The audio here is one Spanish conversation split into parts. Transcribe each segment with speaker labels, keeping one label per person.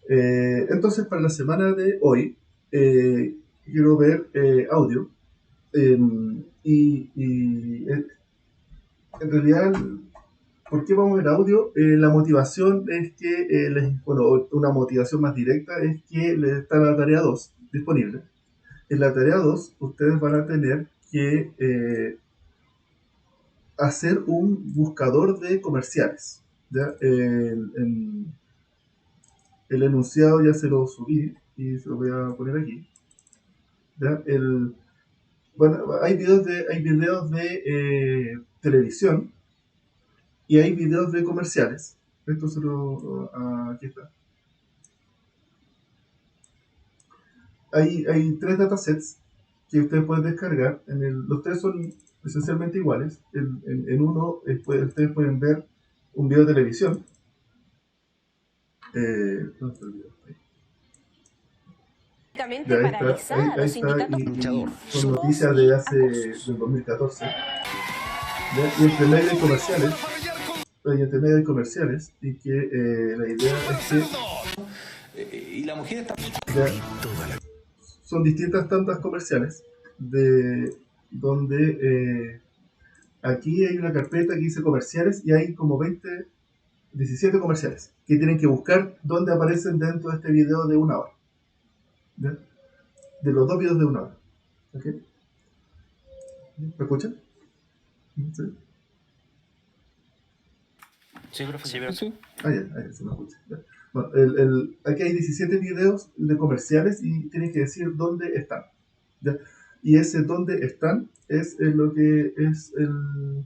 Speaker 1: Entonces, para la semana de hoy, quiero ver audio. eh, y en realidad, ¿por qué vamos a ver audio? La motivación es que, bueno, una motivación más directa es que les está la tarea 2 disponible. En la tarea 2 ustedes van a tener que hacer un buscador de comerciales. ¿Ya? El enunciado ya se lo subí y se lo voy a poner aquí. ¿Ya? Bueno, hay videos de televisión y hay videos de comerciales. Esto aquí está. Hay tres datasets que ustedes pueden descargar. Los tres son esencialmente iguales. En uno ustedes pueden ver un video de televisión. ¿Dónde está el video? Ya ahí está, ahí está, y son noticias de del 2014. ¿Ya? Y entre medio hay comerciales, y que la idea es que
Speaker 2: Y la mujer está...
Speaker 1: ya, son distintas tantas comerciales de donde aquí hay una carpeta que dice comerciales y hay como 17 comerciales que tienen que buscar dónde aparecen dentro de este video de una hora. ¿Ya? De los dos videos de una hora. ¿Ok? ¿Me escuchan? ¿Sí?
Speaker 2: Sí, profesor. Sí.
Speaker 1: Ya, se me escucha. ¿Ya? Bueno, aquí hay 17 videos de comerciales y tienen que decir dónde están. ¿Ya? Y ese dónde están es lo que es el...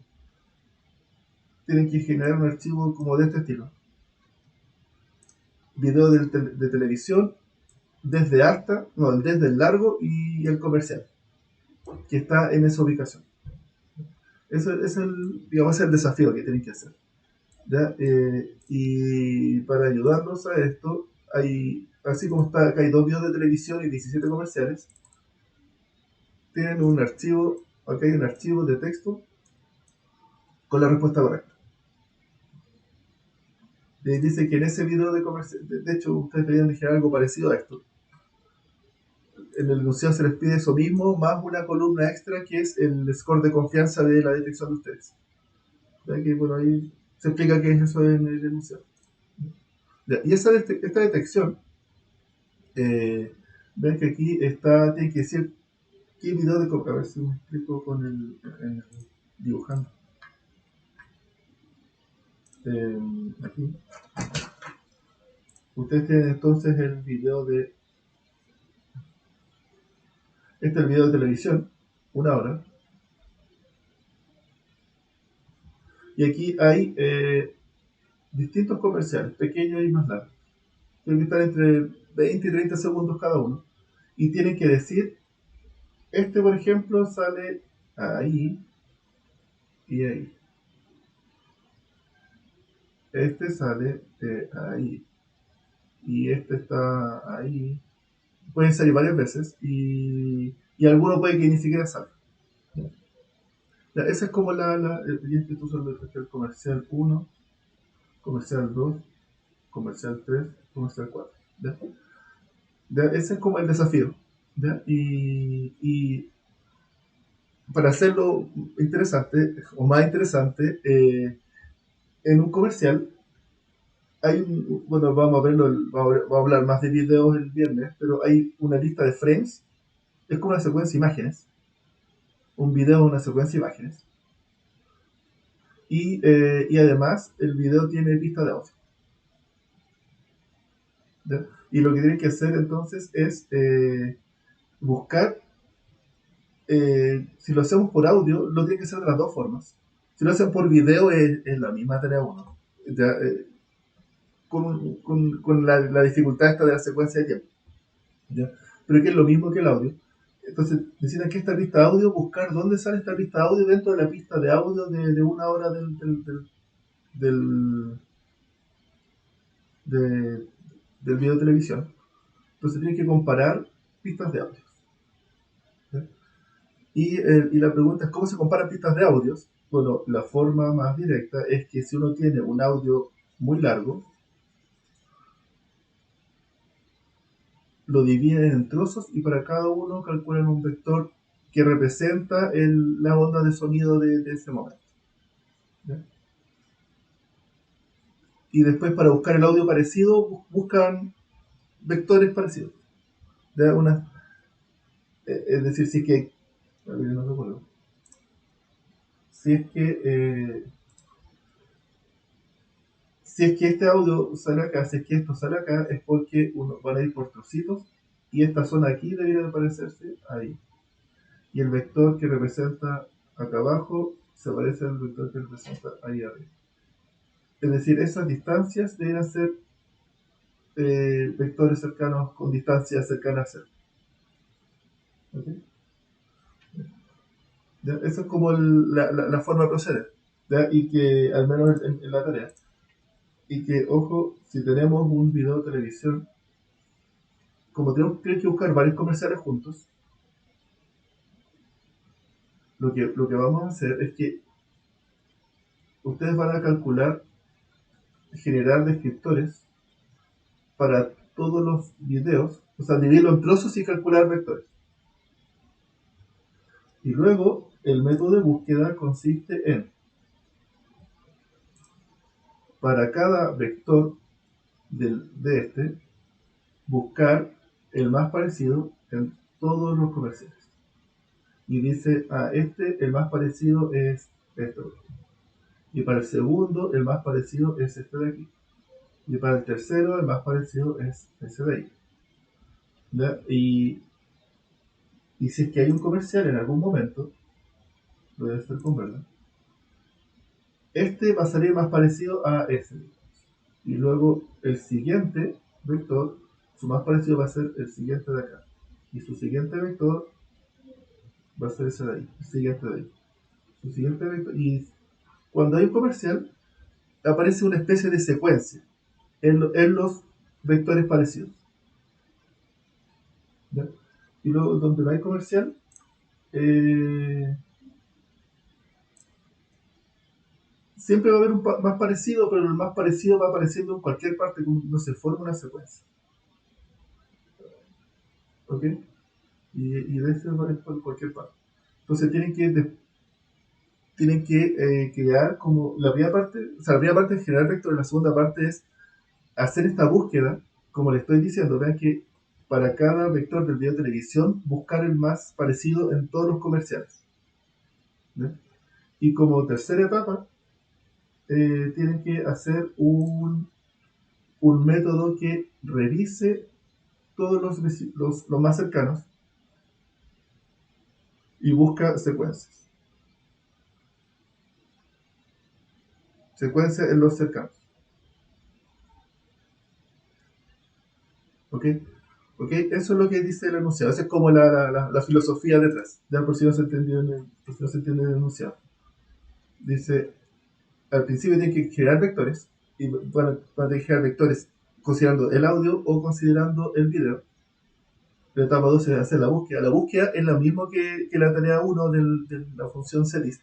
Speaker 1: Tienen que generar un archivo como de este estilo. Video de televisión desde alta, no, desde el largo y el comercial, que está en esa ubicación. Ese es digamos, el desafío que tienen que hacer. ¿Ya? Y para ayudarnos a esto, así como está, acá hay dos videos de televisión y 17 comerciales, tienen un archivo, acá hay un archivo de texto con la respuesta correcta. Dice que en ese video de comercial, de hecho ustedes deberían dejar algo parecido a esto. En el enunciado se les pide eso mismo, más una columna extra que es el score de confianza de la detección de ustedes. ¿Ya? Que bueno, ahí se explica qué es eso en el enunciado. ¿Ya? Y esta detección, ven que aquí tiene que decir qué video de comercial. A ver si me explico con el dibujando. Aquí. Ustedes tienen entonces el video de... Este es el video de televisión, una hora. Y aquí hay distintos comerciales, pequeños y más largos. Tienen que estar entre 20 y 30 segundos cada uno. Y tienen que decir, este por ejemplo sale ahí y ahí. Este sale ahí. Y este está ahí. Pueden salir varias veces y alguno puede que ni siquiera salga. Ya, esa es como el comercial 1, comercial 2, comercial 3, comercial 4. ¿Ya? ¿Ya? Ese es como el desafío. ¿Ya? Y para hacerlo interesante, o más interesante, en un comercial bueno, vamos a verlo, vamos a hablar más de videos el viernes, pero hay una lista de frames, es como una secuencia de imágenes, un video es una secuencia de imágenes, y además el video tiene pista de audio. ¿Ya? Y lo que tienen que hacer entonces es buscar, si lo hacemos por audio, lo tienen que hacer de las dos formas. Si lo hacen por video es la misma tarea uno, ya, con la dificultad esta de la secuencia de tiempo. ¿Ya? Pero que es lo mismo que el audio. Entonces necesitan que esta pista de audio, buscar dónde sale esta pista de audio dentro de la pista de audio de una hora del, de- del video de televisión. Entonces tienen que comparar pistas de audio. ¿Ya? Y la pregunta es, ¿cómo se comparan pistas de audios? Bueno, la forma más directa es que si uno tiene un audio muy largo, lo dividen en trozos y para cada uno calculan un vector que representa la onda de sonido de ese momento. ¿Ya? Y después para buscar el audio parecido buscan vectores parecidos. ¿Ya? Es decir, si es que... A ver, no recuerdo. Si es que... si es que este audio sale acá, si es que esto sale acá, es porque van a ir por trocitos y esta zona aquí debería de parecerse ahí. Y el vector que representa acá abajo se parece al vector que representa ahí arriba. Es decir, esas distancias deben ser vectores cercanos con distancias cercanas a cero. ¿Okay? ¿Ya? Esa es como la forma de proceder. ¿Ya? Y que, al menos en la tarea, y que, ojo, si tenemos un video de televisión, como tenemos que buscar varios comerciales juntos, lo que vamos a hacer es que ustedes van a calcular, generar descriptores para todos los videos, o sea, dividirlo en trozos y calcular vectores. Y luego, el método de búsqueda consiste en, para cada vector de este, buscar el más parecido en todos los comerciales. Y dice, el más parecido es este. Y para el segundo, el más parecido es este de aquí. Y para el tercero, el más parecido es ese de ahí. ¿Ya? Y si es que hay un comercial en algún momento, lo voy a hacer con verdad, este va a salir más parecido a ese. Y luego el siguiente vector, su más parecido va a ser el siguiente de acá. Y su siguiente vector va a ser ese de ahí. El siguiente de ahí. Su siguiente vector. Y cuando hay un comercial, aparece una especie de secuencia en los vectores parecidos. ¿Ya? Y luego, donde no hay comercial, siempre va a haber un más parecido, pero el más parecido va apareciendo en cualquier parte, como no se forma una secuencia. ¿Ok? Y de ese va a estar en cualquier parte. Entonces tienen que crear como la primera parte, o sea, la primera parte es generar vectores, la segunda parte es hacer esta búsqueda, como le estoy diciendo, vean que para cada vector del video de televisión, buscar el más parecido en todos los comerciales. ¿No? Y como tercera etapa, tienen que hacer un método que revise todos los más cercanos y busca secuencias. Secuencias en los cercanos. ¿Ok? ¿Ok? Eso es lo que dice el enunciado. Esa es como la filosofía detrás. Ya por si no se entendió por si no se entiende el enunciado. Dice, al principio tiene que generar vectores. Y bueno, van a generar vectores considerando el audio o considerando el video. La etapa 2 es hacer la búsqueda. La búsqueda es lo mismo que la tarea 1 de la función setlist.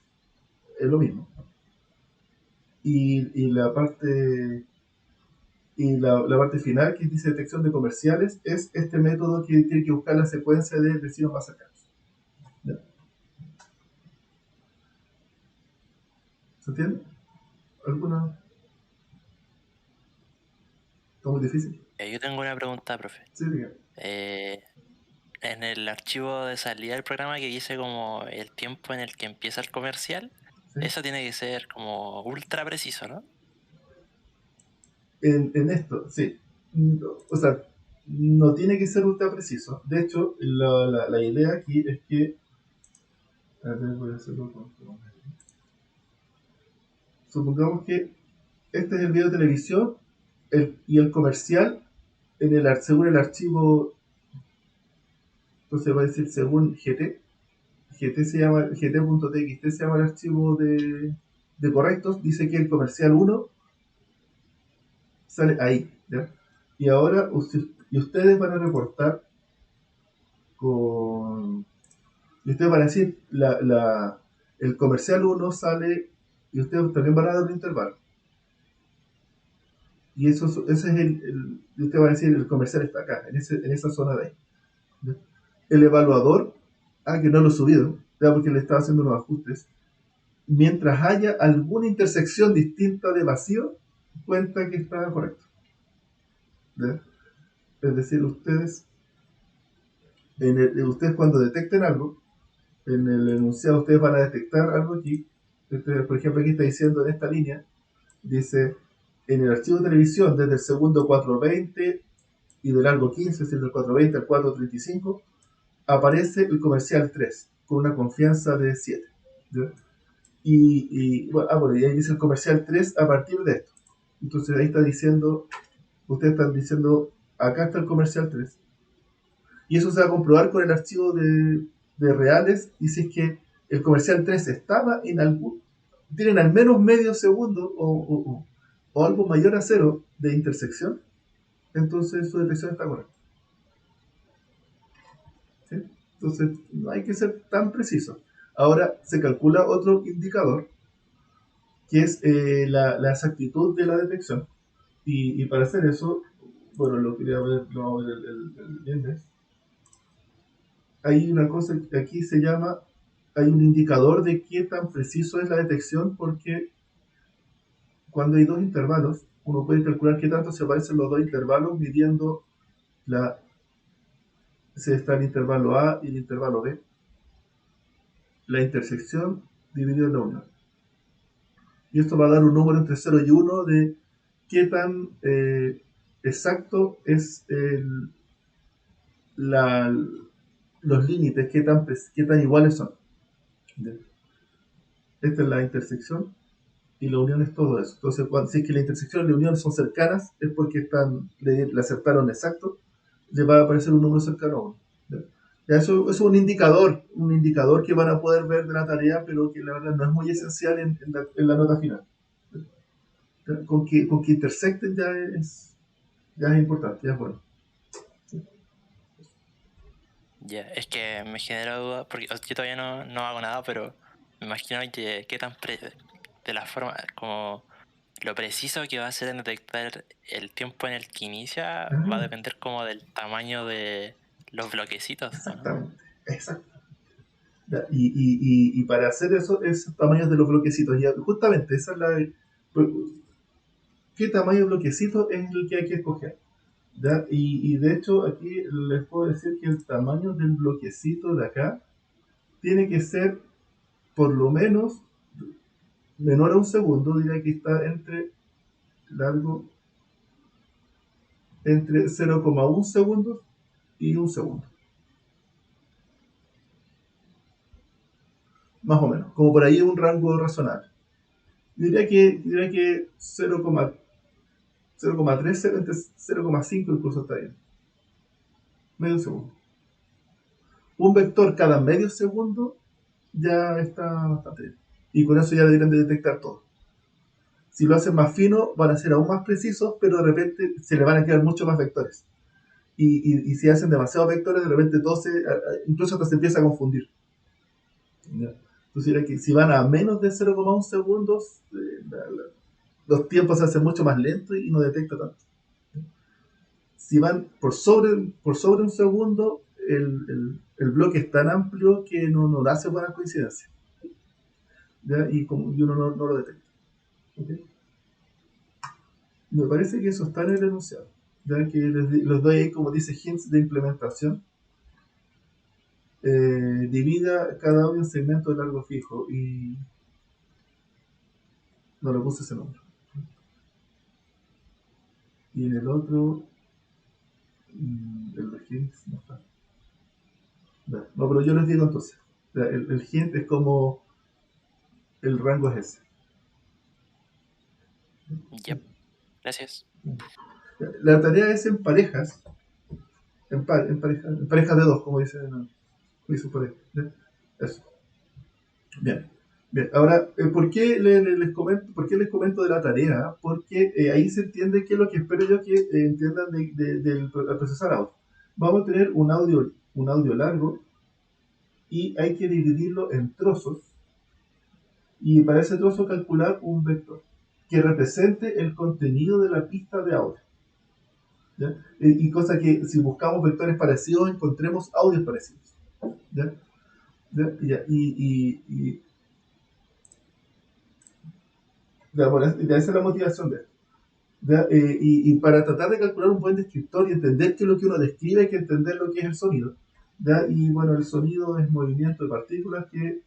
Speaker 1: Es lo mismo. Y la parte final, que dice detección de comerciales, es este método que tiene que buscar la secuencia de vecinos más cercanos. ¿Ya? ¿Se entiende? ¿Alguna? ¿Está muy difícil?
Speaker 2: Yo tengo una pregunta, profe.
Speaker 1: Sí, diga.
Speaker 2: En el archivo de salida del programa que dice como el tiempo en el que empieza el comercial,
Speaker 1: ¿Sí?
Speaker 2: eso tiene que ser como ultra preciso, ¿no?
Speaker 1: En esto, sí. O sea, no tiene que ser ultra preciso. De hecho, la idea aquí es que... A ver, voy a hacerlo con... Supongamos que este es el video de televisión y el comercial según el archivo, entonces va a decir según GT se llama, gt.txt se llama el archivo de correctos, dice que el comercial 1 sale ahí, ¿ya? Y ahora ustedes van a reportar con... Y ustedes van a decir, el comercial 1 sale, y ustedes también van a dar un intervalo. Y ese es usted va a decir, el comercial está acá, en esa zona de ahí. ¿Ya? El evaluador, que no lo he subido, ya porque le estaba haciendo unos ajustes. Mientras haya alguna intersección distinta de vacío, cuenta que está correcto. ¿Ya? Es decir, ustedes cuando detecten algo, en el enunciado ustedes van a detectar algo aquí. Por ejemplo, aquí está diciendo en esta línea, dice, en el archivo de televisión, desde el segundo 420 y de largo 15, es decir, del 420 al 435, aparece el comercial 3, con una confianza de 7. ¿Ya? Bueno, y ahí dice el comercial 3 a partir de esto. Entonces ahí está diciendo, ustedes están diciendo, acá está el comercial 3. Y eso se va a comprobar con el archivo de reales, y si es que el comercial 3 estaba en algún, tienen al menos medio segundo o algo mayor a cero de intersección, entonces su detección está correcta. ¿Sí? Entonces no hay que ser tan preciso. Ahora se calcula otro indicador, que es la exactitud de la detección. Y para hacer eso, bueno, lo quería ver, lo vamos a ver el viernes. Hay una cosa que aquí se llama, hay un indicador de qué tan preciso es la detección, porque cuando hay dos intervalos, uno puede calcular qué tanto se parecen los dos intervalos midiendo la, si está el intervalo A y el intervalo B, la intersección dividido en la unión. Y esto va a dar un número entre 0 y 1 de qué tan exacto es la, los límites, qué tan iguales son. Esta es la intersección y la unión es todo eso. Entonces, si es que la intersección y la unión son cercanas, es porque le acertaron exacto, le va a aparecer un número cercano a 1. Ya eso es un indicador que van a poder ver de la tarea, pero que la verdad no es muy esencial en la nota final. Con que intersecten ya es importante, ya es bueno.
Speaker 2: Ya, es que me genera duda, porque yo todavía no hago nada, pero me imagino que qué tan de la forma, como lo preciso que va a ser en detectar el tiempo en el que inicia, va a
Speaker 1: Ah,
Speaker 2: depender como del tamaño de los bloquecitos, ¿o no?
Speaker 1: exactamente, exacto. Y para hacer eso, esos tamaños de los bloquecitos, ya, justamente esa es ¿qué tamaño de bloquecito es el que hay que escoger? ¿Ya? Y de hecho aquí les puedo decir que el tamaño del bloquecito de acá tiene que ser por lo menos menor a un segundo, diría que está largo entre 0,1 segundos y un segundo. Más o menos, como por ahí un rango razonable. Diría que 0,3, entre 0,5 incluso está bien. Medio segundo. Un vector cada medio segundo ya está bastante bien. Y con eso ya deberían de detectar todo. Si lo hacen más fino, van a ser aún más precisos, pero de repente se le van a quedar muchos más vectores. Y si hacen demasiados vectores, de repente incluso hasta se empieza a confundir. ¿Ya? Entonces, que si van a menos de 0,1 segundos, los tiempos se hacen mucho más lentos y no detecta tanto. Si van por sobre un segundo, el bloque es tan amplio que no hace buenas coincidencias. ¿Ya? Y uno no lo detecta. ¿Okay? Me parece que eso está en el enunciado. Ya que les doy ahí, como dice, hints de implementación. Divida cada audio en segmentos de largo fijo y no le puse ese nombre. Y en el otro, el de hints no está. No, pero yo les digo entonces. El hint es como el rango es ese.
Speaker 2: Yep, gracias.
Speaker 1: La tarea es en parejas, en parejas de dos, como dice por ahí. ¿Ya? Eso. Bien. Bien. Ahora, ¿por qué les comento de la tarea? Porque ahí se entiende qué es lo que espero yo que entiendan del procesar audio. Vamos a tener un audio largo y hay que dividirlo en trozos y para ese trozo calcular un vector. que represente el contenido de la pista de audio. ¿Ya? Y cosa que si buscamos vectores parecidos encontremos audios parecidos. ¿Ya? ¿Ya? Bueno, esa es la motivación de esto. ¿Ya? Y para tratar de calcular un buen descriptor y entender qué es lo que uno describe, hay que entender lo que es el sonido. ¿Ya? Y bueno, el sonido es movimiento de partículas que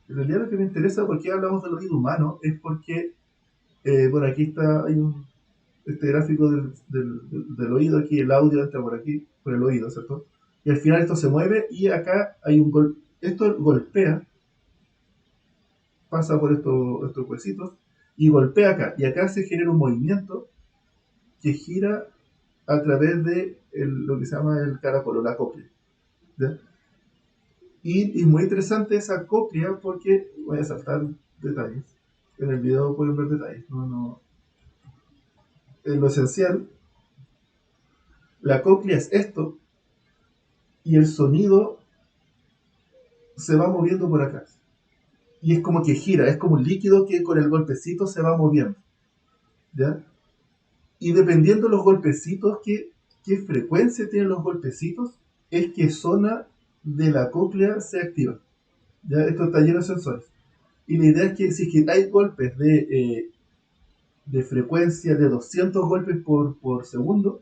Speaker 1: en realidad lo que me interesa, por qué hablamos del oído humano, es porque, bueno, aquí está, hay este gráfico del oído, aquí el audio entra por aquí, por el oído, ¿cierto? Y al final esto se mueve y acá hay esto golpea, pasa por estos huesitos y golpea acá. Y acá se genera un movimiento que gira a través de lo que se llama el caracol o la cóclea. ¿Ya? Y muy interesante esa cóclea porque voy a saltar detalles. En el video pueden ver detalles. En lo esencial, la cóclea es esto y el sonido se va moviendo por acá. Y es como que gira, es como un líquido que con el golpecito se va moviendo. ¿Ya? Y dependiendo de los golpecitos, qué frecuencia tienen los golpecitos, es que zona de la cóclea se activa. ¿Ya? Esto está lleno de sensores. Y la idea es que si es que hay golpes de frecuencia de 200 golpes por segundo,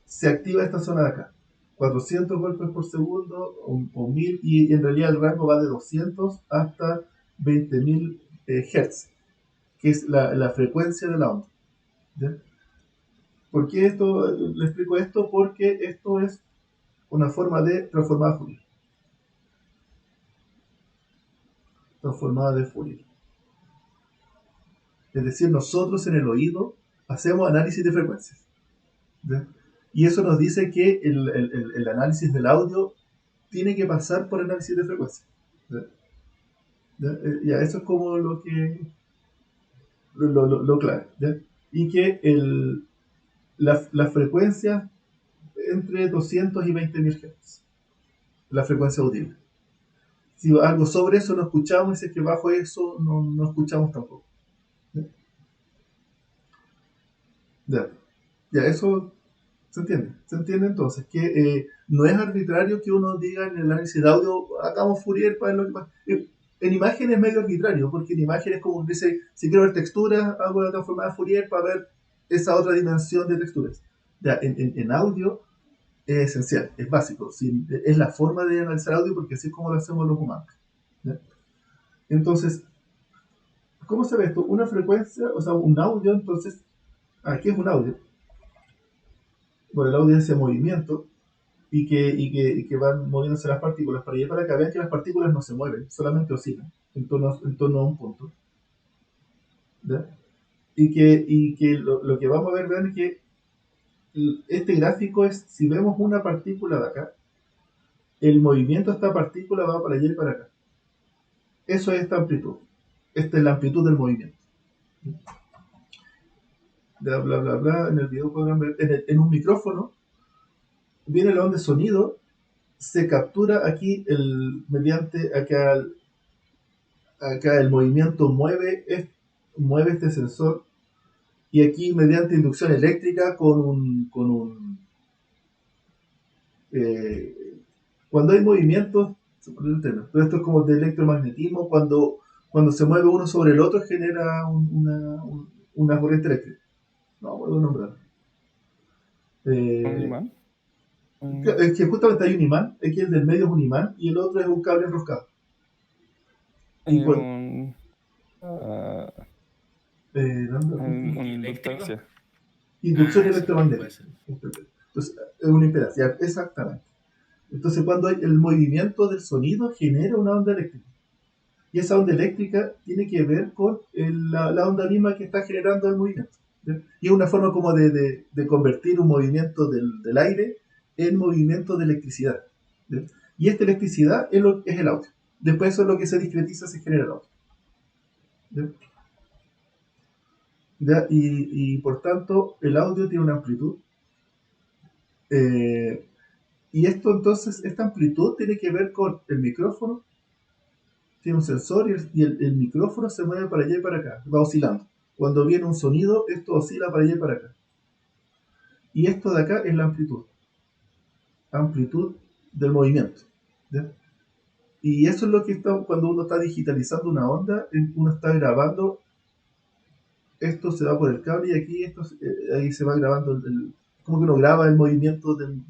Speaker 1: se activa esta zona de acá. 400 golpes por segundo o 1000, y en realidad el rango va de 200 hasta 20.000 Hz, que es la frecuencia de la onda. ¿Ya? ¿Por qué esto? Le explico esto porque esto es una forma de transformada Fourier. Transformada de Fourier. Es decir, nosotros en el oído hacemos análisis de frecuencias. ¿Ya? Y eso nos dice que el análisis del audio tiene que pasar por análisis de frecuencia. ¿Ya? ¿Ya? Ya, eso es como lo clave. ¿Ya? Y que la frecuencia entre 200 y 20.000 Hz, la frecuencia audible. Si algo sobre eso no escuchamos, y si es que bajo eso no escuchamos tampoco. ¿Ya? Ya, ya, eso se entiende. Se entiende entonces que no es arbitrario que uno diga en el análisis de audio, hagamos Fourier para ver lo que pasa. En imagen es medio arbitrario, porque en imagen es como que dice, si quiero ver texturas, hago la transformada de Fourier para ver esa otra dimensión de texturas. Ya, en audio es esencial, es básico. Es la forma de analizar audio porque así es como lo hacemos los humanos. ¿Ya? Entonces, ¿cómo se ve esto? Una frecuencia, o sea, un audio, entonces, aquí es un audio. Bueno, el audio es ese movimiento y que van moviéndose las partículas para allá y para acá. Vean que las partículas no se mueven, solamente oscilan en torno a un punto. ¿Ya? Y que lo que vamos a ver, vean, es que este gráfico es, si vemos una partícula de acá, el movimiento de esta partícula va para allá y para acá. Eso es esta amplitud. Esta es la amplitud del movimiento. Bla, bla, bla, bla. En el video podrán ver, en un micrófono viene la onda de sonido, se captura aquí mediante acá el movimiento mueve este sensor, y aquí mediante inducción eléctrica eh, cuando hay movimientos, pero esto es como de electromagnetismo, cuando se mueve uno sobre el otro genera una corriente eléctrica. No puedo nombrar.
Speaker 3: ¿Un
Speaker 1: Eh,
Speaker 3: imán?
Speaker 1: es que justamente hay un imán, aquí el del medio es un imán y el otro es un cable enroscado. Y cuando,
Speaker 3: Un, ah,
Speaker 1: ¿dónde?
Speaker 3: una
Speaker 4: ¿Eléctrico?
Speaker 3: inductancia.
Speaker 1: Inducción
Speaker 4: Ah, eso también puede
Speaker 1: electromagnética.
Speaker 4: ser.
Speaker 1: Entonces, es una impedancia, exactamente. Entonces, cuando hay el movimiento del sonido genera una onda eléctrica. Y esa onda eléctrica tiene que ver con la onda misma que está generando el movimiento. ¿Sí? Y es una forma como de convertir un movimiento del aire en movimiento de electricidad. ¿Sí? Y esta electricidad es el audio. Después eso es lo que se discretiza, se genera el audio. ¿Sí? ¿Ya? Y por tanto, el audio tiene una amplitud. Y esto entonces, esta amplitud tiene que ver con el micrófono tiene un sensor y el micrófono se mueve para allá y para acá, va oscilando. Cuando viene un sonido, esto oscila para allá y para acá. Y esto de acá es la amplitud del movimiento. ¿Ya? Y eso es lo que está, cuando uno está digitalizando una onda, uno está grabando, esto se va por el cable y aquí ahí se va grabando, como que uno graba el movimiento del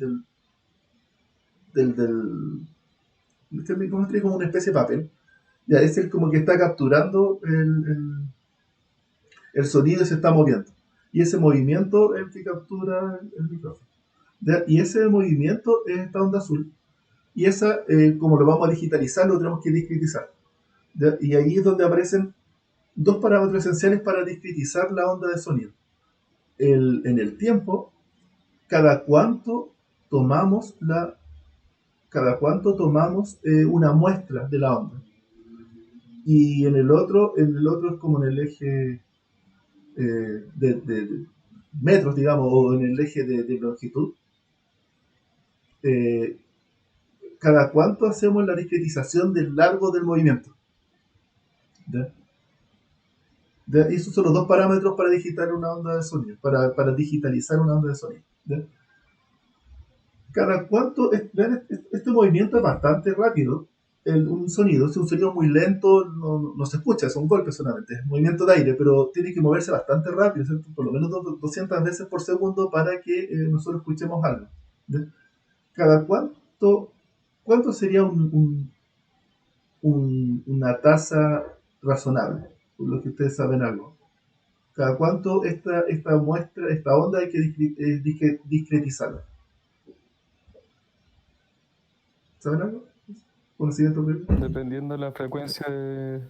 Speaker 1: ¿cómo se dice? Como una especie de papel. Ya, es el como que está capturando el sonido y se está moviendo. Y ese movimiento es el que captura el micrófono. ¿Ya? Y ese movimiento es esta onda azul. Y esa, como lo vamos a digitalizar, lo tenemos que discretizar. ¿Ya? Y ahí es donde aparecen dos parámetros esenciales para discretizar la onda de sonido. En el tiempo, cada cuánto tomamos una muestra de la onda. Y en el otro es como en el eje de metros, digamos, o en el eje de longitud. eh, Cada cuánto hacemos la discretización del largo del movimiento. ¿Ya? Y esos son los dos parámetros para digitalizar una onda de sonido. Para digitalizar una onda de sonido. ¿Ya? Cada cuánto, este movimiento es bastante rápido. Un sonido, si un sonido muy lento no se escucha, son golpes solamente, es movimiento de aire, pero tiene que moverse bastante rápido, ¿cierto? Por lo menos 200 veces por segundo para que nosotros escuchemos algo. ¿Ya? Cada cuánto sería una tasa razonable, por lo que ustedes saben algo. Cada cuánto esta onda hay que discretizarla. ¿Saben algo? ¿Conocimiento previo?
Speaker 3: Dependiendo de la frecuencia de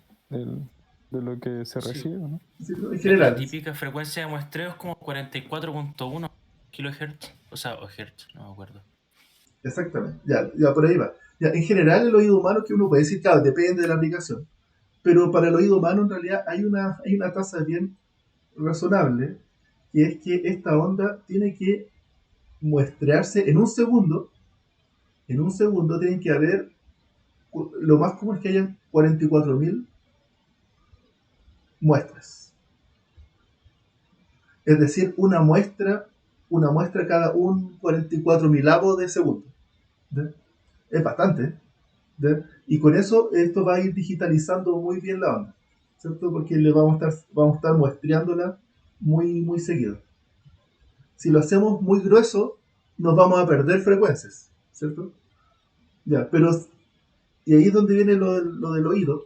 Speaker 3: lo que se
Speaker 4: Sí.
Speaker 3: recibe, ¿no?
Speaker 1: Sí, en
Speaker 4: La
Speaker 1: general.
Speaker 4: típica frecuencia de muestreo es como 44.1 kHz, o hertz, no me acuerdo.
Speaker 1: Exactamente, ya por ahí va. Ya, en general, el oído humano, que uno puede decir, claro, depende de la aplicación, pero para el oído humano en realidad hay una tasa bien razonable, que es que esta onda tiene que muestrearse en un segundo. En un segundo tienen que haber, lo más común es que hayan 44.000 muestras. Es decir, una muestra cada un 44.000avo de segundo. ¿De? Es bastante. ¿De? Y con eso esto va a ir digitalizando muy bien la onda, ¿cierto? Porque vamos a estar muestreándola muy, muy seguido. Si lo hacemos muy grueso, nos vamos a perder frecuencias, ¿cierto? Ya, pero y ahí es donde viene lo del oído.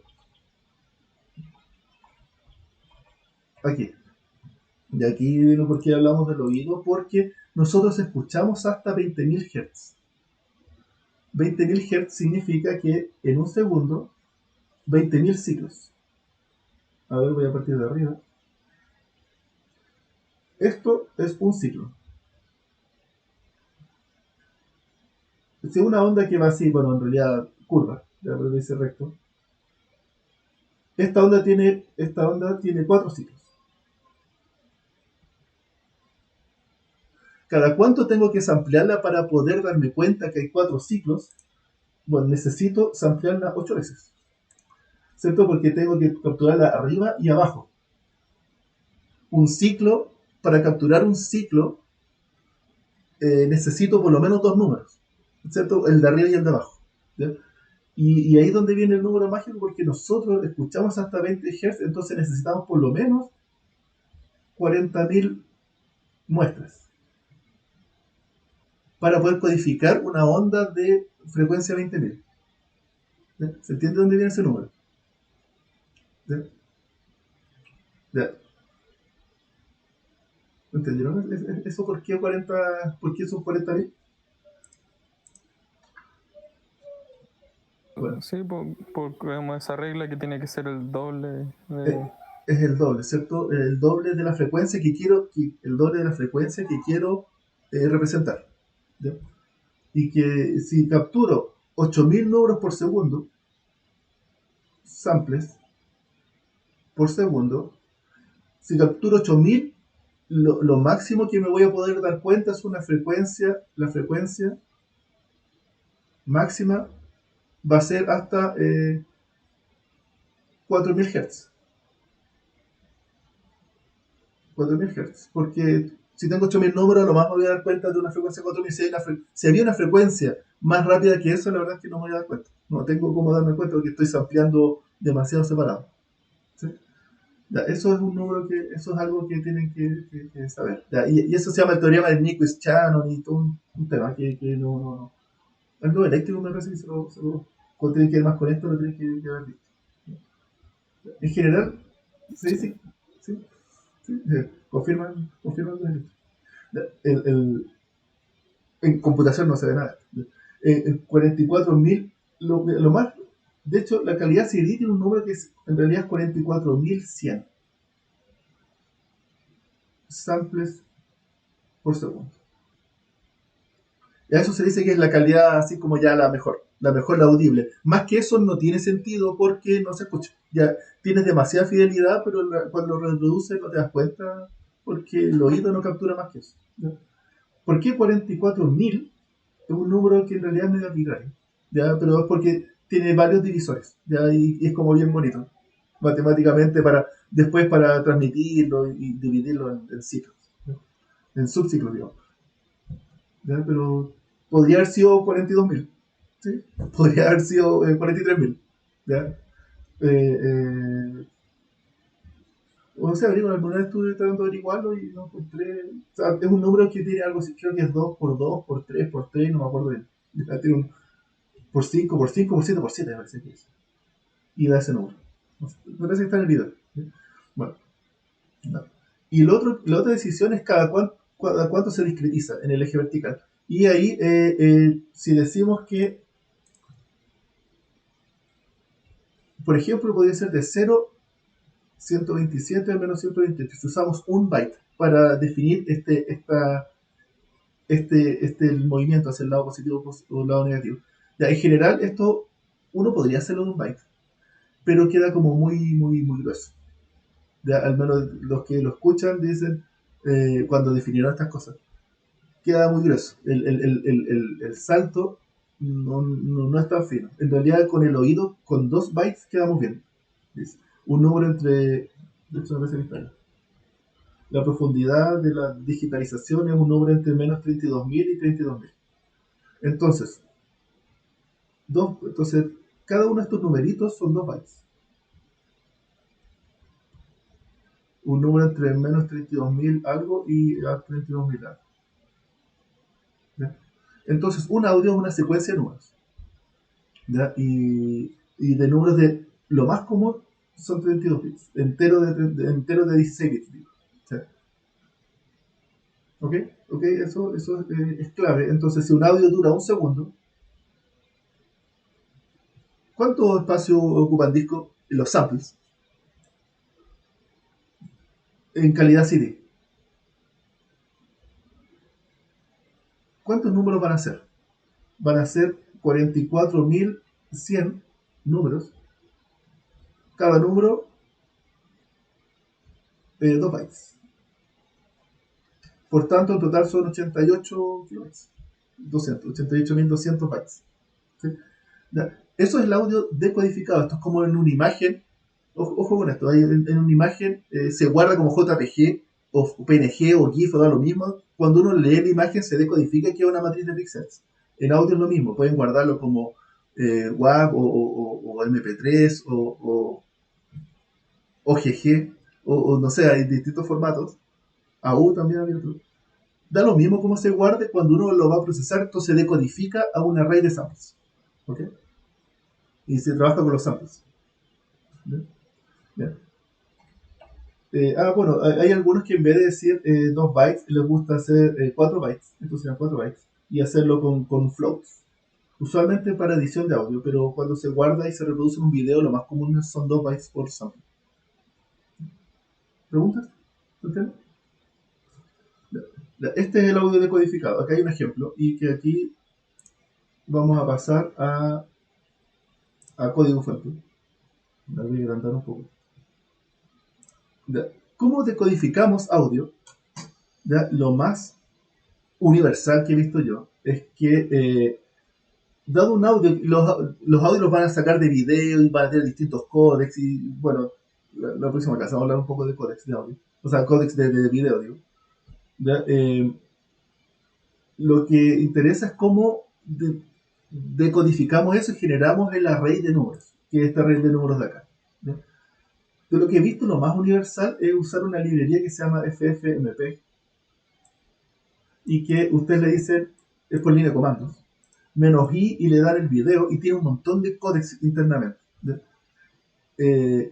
Speaker 1: Aquí. Y aquí viene por qué hablamos del oído, porque nosotros escuchamos hasta 20.000 Hz. 20.000 Hz significa que en un segundo, 20.000 ciclos. A ver, voy a partir de arriba. Esto es un ciclo. Si una onda que va así, bueno, en realidad curva, ya lo dice recto. Esta onda tiene 4 ciclos. ¿Cada cuánto tengo que samplearla para poder darme cuenta que hay 4 ciclos? Bueno, necesito samplearla 8 veces. ¿Cierto? Porque tengo que capturarla arriba y abajo. Un ciclo, para capturar un ciclo, necesito por lo menos 2 números. ¿Cierto? El de arriba y el de abajo. ¿Ya? Y ahí es donde viene el número mágico, porque nosotros escuchamos hasta 20 Hz, entonces necesitamos por lo menos 40.000 muestras para poder codificar una onda de frecuencia 20.000. ¿Ya? ¿Se entiende dónde viene ese número? ¿Ya? ¿Ya? ¿Entendieron eso? ¿Por qué son 40.000? Bueno,
Speaker 3: Sí, por como esa regla que tiene que ser el doble
Speaker 1: es el doble, ¿cierto? El doble de la frecuencia que quiero representar. ¿Ya? Y que si capturo 8.000 números por segundo, samples por segundo, si capturo 8.000, lo máximo que me voy a poder dar cuenta es la frecuencia máxima va a ser hasta 4000 Hz. 4000 Hz. Porque si tengo 8000 números, lo más me voy a dar cuenta de una frecuencia 4000. Si había una frecuencia más rápida que eso, la verdad es que no me voy a dar cuenta. No tengo cómo darme cuenta porque estoy sampleando demasiado separado. ¿Sí? Ya, eso es un número eso es algo que tienen que saber. Ya, y eso se llama el teorema de Nyquist-Shannon y todo un tema que no. Algo eléctrico me parece que cuando tiene que ver más con esto, lo tienen que haber visto. En general, sí, confirman los eléctricos. En computación no se ve nada. En 44.000, lo más. De hecho, la calidad CD tiene un número que en realidad es 44.100 samples por segundo. Y a eso se dice que es la calidad así como ya la mejor la audible. Más que eso no tiene sentido porque no se escucha. Ya tienes demasiada fidelidad, pero cuando lo reproduces no te das cuenta porque el oído no captura más que eso. ¿Ya? ¿Por qué 44.000? Es un número que en realidad es medio arbitrario, ¿ya? Pero es porque tiene varios divisores, ¿ya? Y es como bien bonito matemáticamente después para transmitirlo y dividirlo en ciclos, ¿no? En subciclos, digamos, ¿ya? Pero podría haber sido 42.000, ¿sí? Podría haber sido 43.000, ¿ya? Eh, eh, o sea, alguna vez estuve tratando de averiguarlo y no encontré. O sea, es un número que tiene algo así, creo que es 2 por 2 por 3 por 3, no me acuerdo bien. Ya, tiene un por 5 por 5 por 7 por 7 me parece que es. Y da ese número. Me parece que está en el video. ¿Sí? Bueno, no. Y la otra decisión es cada cuánto se discretiza en el eje vertical. Y ahí, si decimos que, por ejemplo, podría ser de 0 127 al menos 128. Si usamos un byte para definir el movimiento hacia el lado positivo o el lado negativo. Ya, en general, esto uno podría hacerlo en un byte, pero queda como muy grueso. Ya, al menos los que lo escuchan dicen, cuando definieron estas cosas, queda muy grueso. El salto no es tan fino. En realidad, con el oído, con 2 bytes, quedamos bien. Dice, un número entre. De hecho, no me parece. La profundidad de la digitalización es un número entre menos 32.000 y 32.000. Entonces, entonces, cada uno de estos numeritos son 2 bytes. Un número entre menos 32.000 algo y 32.000 algo. ¿Ya? Entonces, un audio es una secuencia de números. ¿Ya? Y de números lo más común son 32 bits, enteros de 16 bits. Digo. ¿Sí? ¿Ok? Eso es clave. Entonces, si un audio dura un segundo, ¿cuánto espacio ocupa el disco? Los samples en calidad CD. ¿Cuántos números van a ser? Van a ser 44.100 números. Cada número 2 bytes. Por tanto, en total son 88 kilobytes. 88.200 bytes. ¿Sí? Eso es el audio decodificado. Esto es como en una imagen. Ojo con esto. En una imagen se guarda como JPG o PNG o GIF o da lo mismo. Cuando uno lee la imagen se decodifica que es una matriz de píxeles. En audio es lo mismo. Pueden guardarlo como WAV o MP3 o OGG o no sé, hay distintos formatos. AU también hay otro. Da lo mismo como se guarde cuando uno lo va a procesar, entonces se decodifica a un array de samples. ¿Ok? Y se trabaja con los samples. ¿Bien? Bien. Bueno, hay algunos que en vez de decir 2 bytes, les gusta hacer 4 bytes. Entonces serían 4 bytes. Y hacerlo con floats. Usualmente para edición de audio, pero cuando se guarda y se reproduce un video, lo más común son 2 bytes por sample. ¿Preguntas? ¿Entiendes? Este es el audio decodificado. Acá hay un ejemplo. Y que aquí vamos a pasar a código fuente. Voy a agrandar un poco. ¿Cómo decodificamos audio? Lo más universal que he visto yo es que dado un audio, los audios los van a sacar de video y van a tener distintos códecs y bueno, la próxima clase vamos a hablar un poco de códecs de audio, o sea, códecs de video, digo. ¿Ya? Lo que interesa es cómo decodificamos eso y generamos el array de números, que es este array de números de acá. ¿Ya? De lo que he visto, lo más universal es usar una librería que se llama FFmpeg y que usted le dice, es por línea de comandos, -i y le dan el video y tiene un montón de códecs internamente. ¿Ya?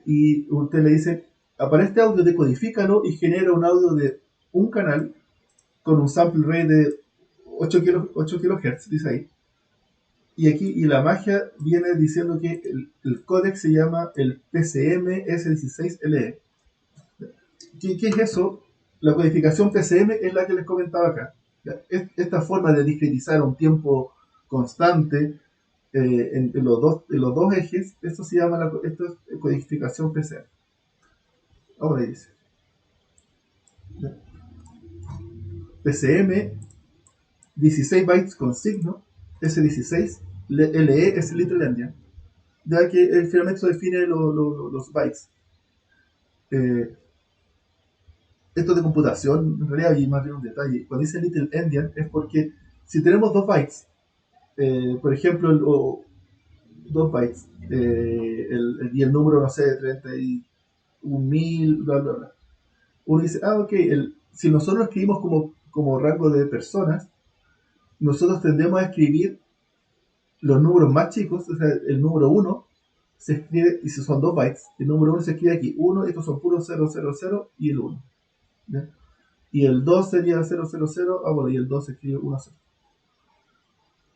Speaker 1: Y usted le dice, para este audio decodifícalo y genera un audio de un canal con un sample rate de 8 kHz, dice ahí. Y aquí, y la magia viene diciendo que el códec se llama el PCM S16LE. ¿Qué es eso? La codificación PCM es la que les comentaba acá. Esta forma de discretizar a un tiempo constante en los dos ejes, esto se llama esto es codificación PCM. Ahora dice. PCM 16 bytes con signo, S16, LE es Little Endian, ya que finalmente eso define los bytes. Esto de computación, en realidad hay más bien un detalle. Cuando dice Little Endian es porque si tenemos 2 bytes, por ejemplo, 2 bytes, y el número, no sé, 31.000, bla, bla, bla. Uno dice, ok, si nosotros lo escribimos como rango de personas, nosotros tendemos a escribir los números más chicos, o sea, el número 1 se escribe, y si son 2 bytes, el número 1 se escribe aquí 1, estos son puros 000 y el 1. ¿Ya? Y el 2 sería 000, bueno, y el 2 se escribe 1, 0.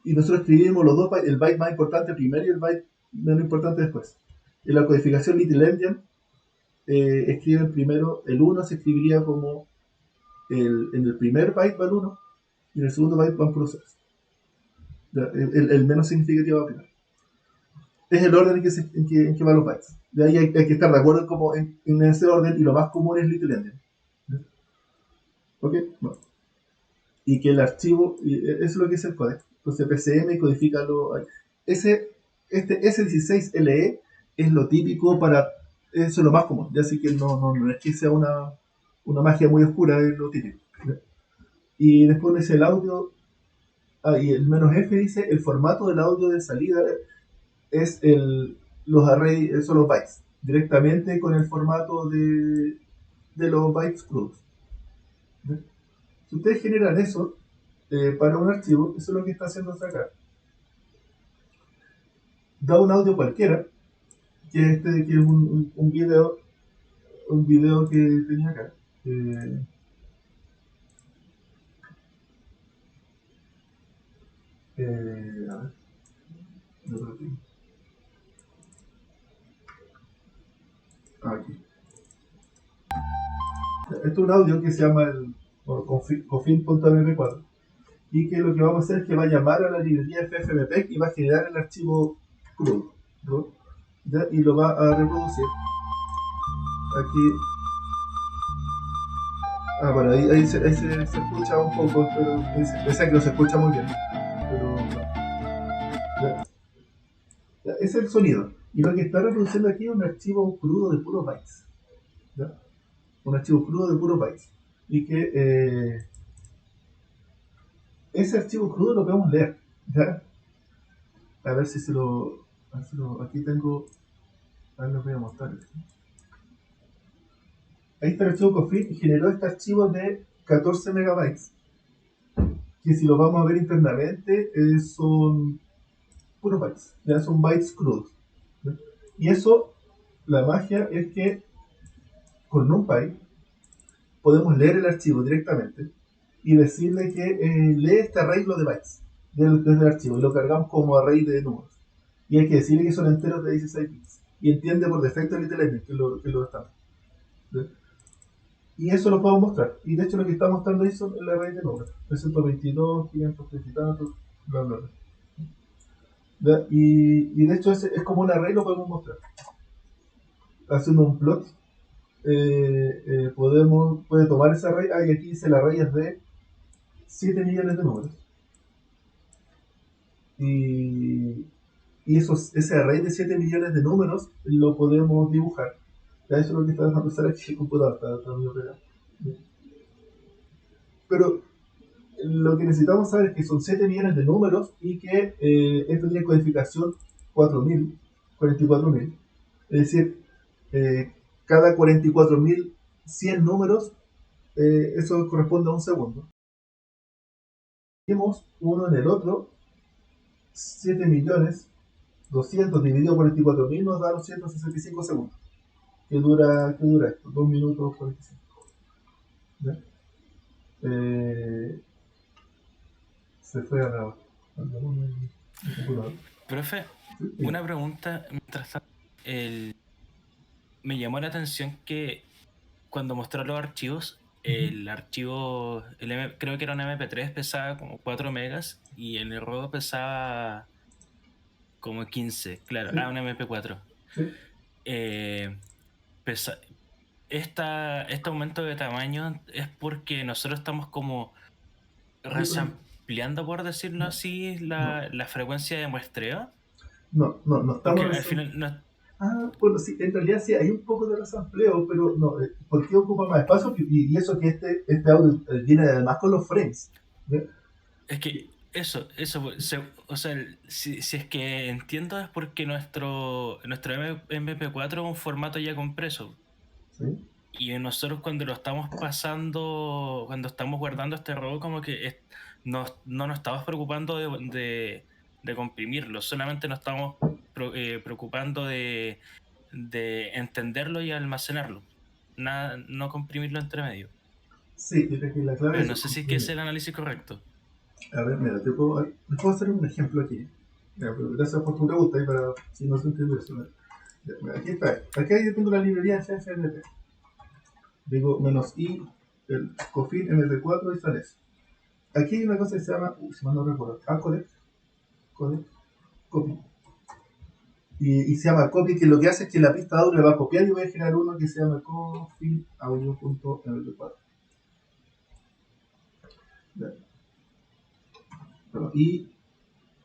Speaker 1: Y nosotros escribimos los dos bytes, el byte más importante primero y el byte menos importante después. En la codificación Little Endian, escriben primero, el 1 se escribiría como en el primer byte va el 1 y en el segundo byte van puros 0. El menos significativo va primero. Es el orden en que van los bytes. De ahí hay que estar de acuerdo en ese orden y lo más común es Little Endian. ¿Ok? Bueno. Y que el archivo, eso es lo que es el códec. Entonces PCM codifica este S16LE es lo típico para, eso es lo más común, ya así que no es que sea una magia muy oscura, es lo típico. Y después dice el audio, y el "-f" dice el formato del audio de salida es los arrays, son los bytes, directamente con el formato de los bytes crudos. Si ustedes generan eso para un archivo, eso es lo que está haciendo acá. Da un audio cualquiera, que es un video que tenía acá. A ver, aquí. Esto es un audio que se llama el config.mp4 y que lo que vamos a hacer es que va a llamar a la librería FFmpeg y va a generar el archivo crudo, ¿no? ¿Ya? Y lo va a reproducir. Aquí. Bueno, ahí se escucha un poco, pero pensé que no se escucha muy bien. Pero ¿ya? ¿Ya? Ese es el sonido. Y lo que está reproduciendo aquí es un archivo crudo de puros bytes. ¿Ya? Un archivo crudo de puros bytes. Y que ese archivo crudo lo podemos leer. ¿Ya? A ver si aquí tengo. A ver, les voy a mostrar. Ahí está el archivo config y generó este archivo de 14 megabytes. Que si lo vamos a ver internamente, son puros bytes. Ya son bytes crudos. ¿Ya? Y eso, la magia es que con NumPy podemos leer el archivo directamente y decirle que lee este array de bytes desde el archivo y lo cargamos como array de números. Y hay que decirle que son enteros de 16 bits. Y entiende por defecto el Little Endian, que lo está. ¿Sí? Y eso lo puedo mostrar. Y de hecho lo que está mostrando ahí son el array de números. 322, 530 y tantos, bla bla bla. Y de hecho es como un array, lo podemos mostrar. Haciendo un plot, puede tomar ese array. Y aquí dice el array es de 7 millones de números. y, ese array de 7 millones de números lo podemos dibujar. Ya eso es lo que está dejando hacer aquí el computador, está muy operado. Pero lo que necesitamos saber es que son 7 millones de números y que esto tiene codificación 4000, 44.000. Es decir, cada 44.100 números, eso corresponde a un segundo. Tenemos uno en el otro, 7 millones 200 dividido por 44.000 nos da 265 segundos. ¿Qué dura esto? 2 minutos 45. ¿Ya? Se fue a la computadora.
Speaker 4: Profe,
Speaker 1: Sí,
Speaker 4: una pregunta mientras tanto. Me llamó la atención que cuando mostró los archivos, el archivo, creo que era un MP3, pesaba como 4 megas y el RAW pesaba como 15, claro,
Speaker 1: Sí.
Speaker 4: un MP4.
Speaker 1: Sí.
Speaker 4: Este aumento de tamaño es porque nosotros estamos como resampleando, por decirlo así, la frecuencia de muestreo.
Speaker 1: No
Speaker 4: Porque
Speaker 1: estamos
Speaker 4: al final no,
Speaker 1: bueno, sí, en realidad sí hay un poco de resampleo, pero no, ¿por qué ocupa más espacio? Y eso que este audio viene además con los frames. ¿Ve?
Speaker 4: es que eso, o sea, si es que entiendo es porque nuestro MP4 es un formato ya compreso.
Speaker 1: ¿Sí?
Speaker 4: Y nosotros cuando lo estamos pasando, cuando estamos guardando este robot, como que no nos estamos preocupando de comprimirlo, solamente nos estamos preocupando de entenderlo y almacenarlo. Nada, no comprimirlo entre medio.
Speaker 1: Sí, yo creo que la clave
Speaker 4: Pero
Speaker 1: es
Speaker 4: no
Speaker 1: eso.
Speaker 4: sé si es que es el análisis correcto.
Speaker 1: A ver, mira, te puedo hacer un ejemplo aquí. Mira, pero gracias por tu pregunta y para si no se entiende eso. Mira, aquí está. Acá yo tengo la librería de CFNP. Digo menos i, el cofin mp4 y sale eso. Aquí hay una cosa que se llama, si mal no recuerdo, codec, copy. Y se llama copy, que lo que hace es que la pista de audio le va a copiar y voy a generar uno que se llama cofin audio.mp4.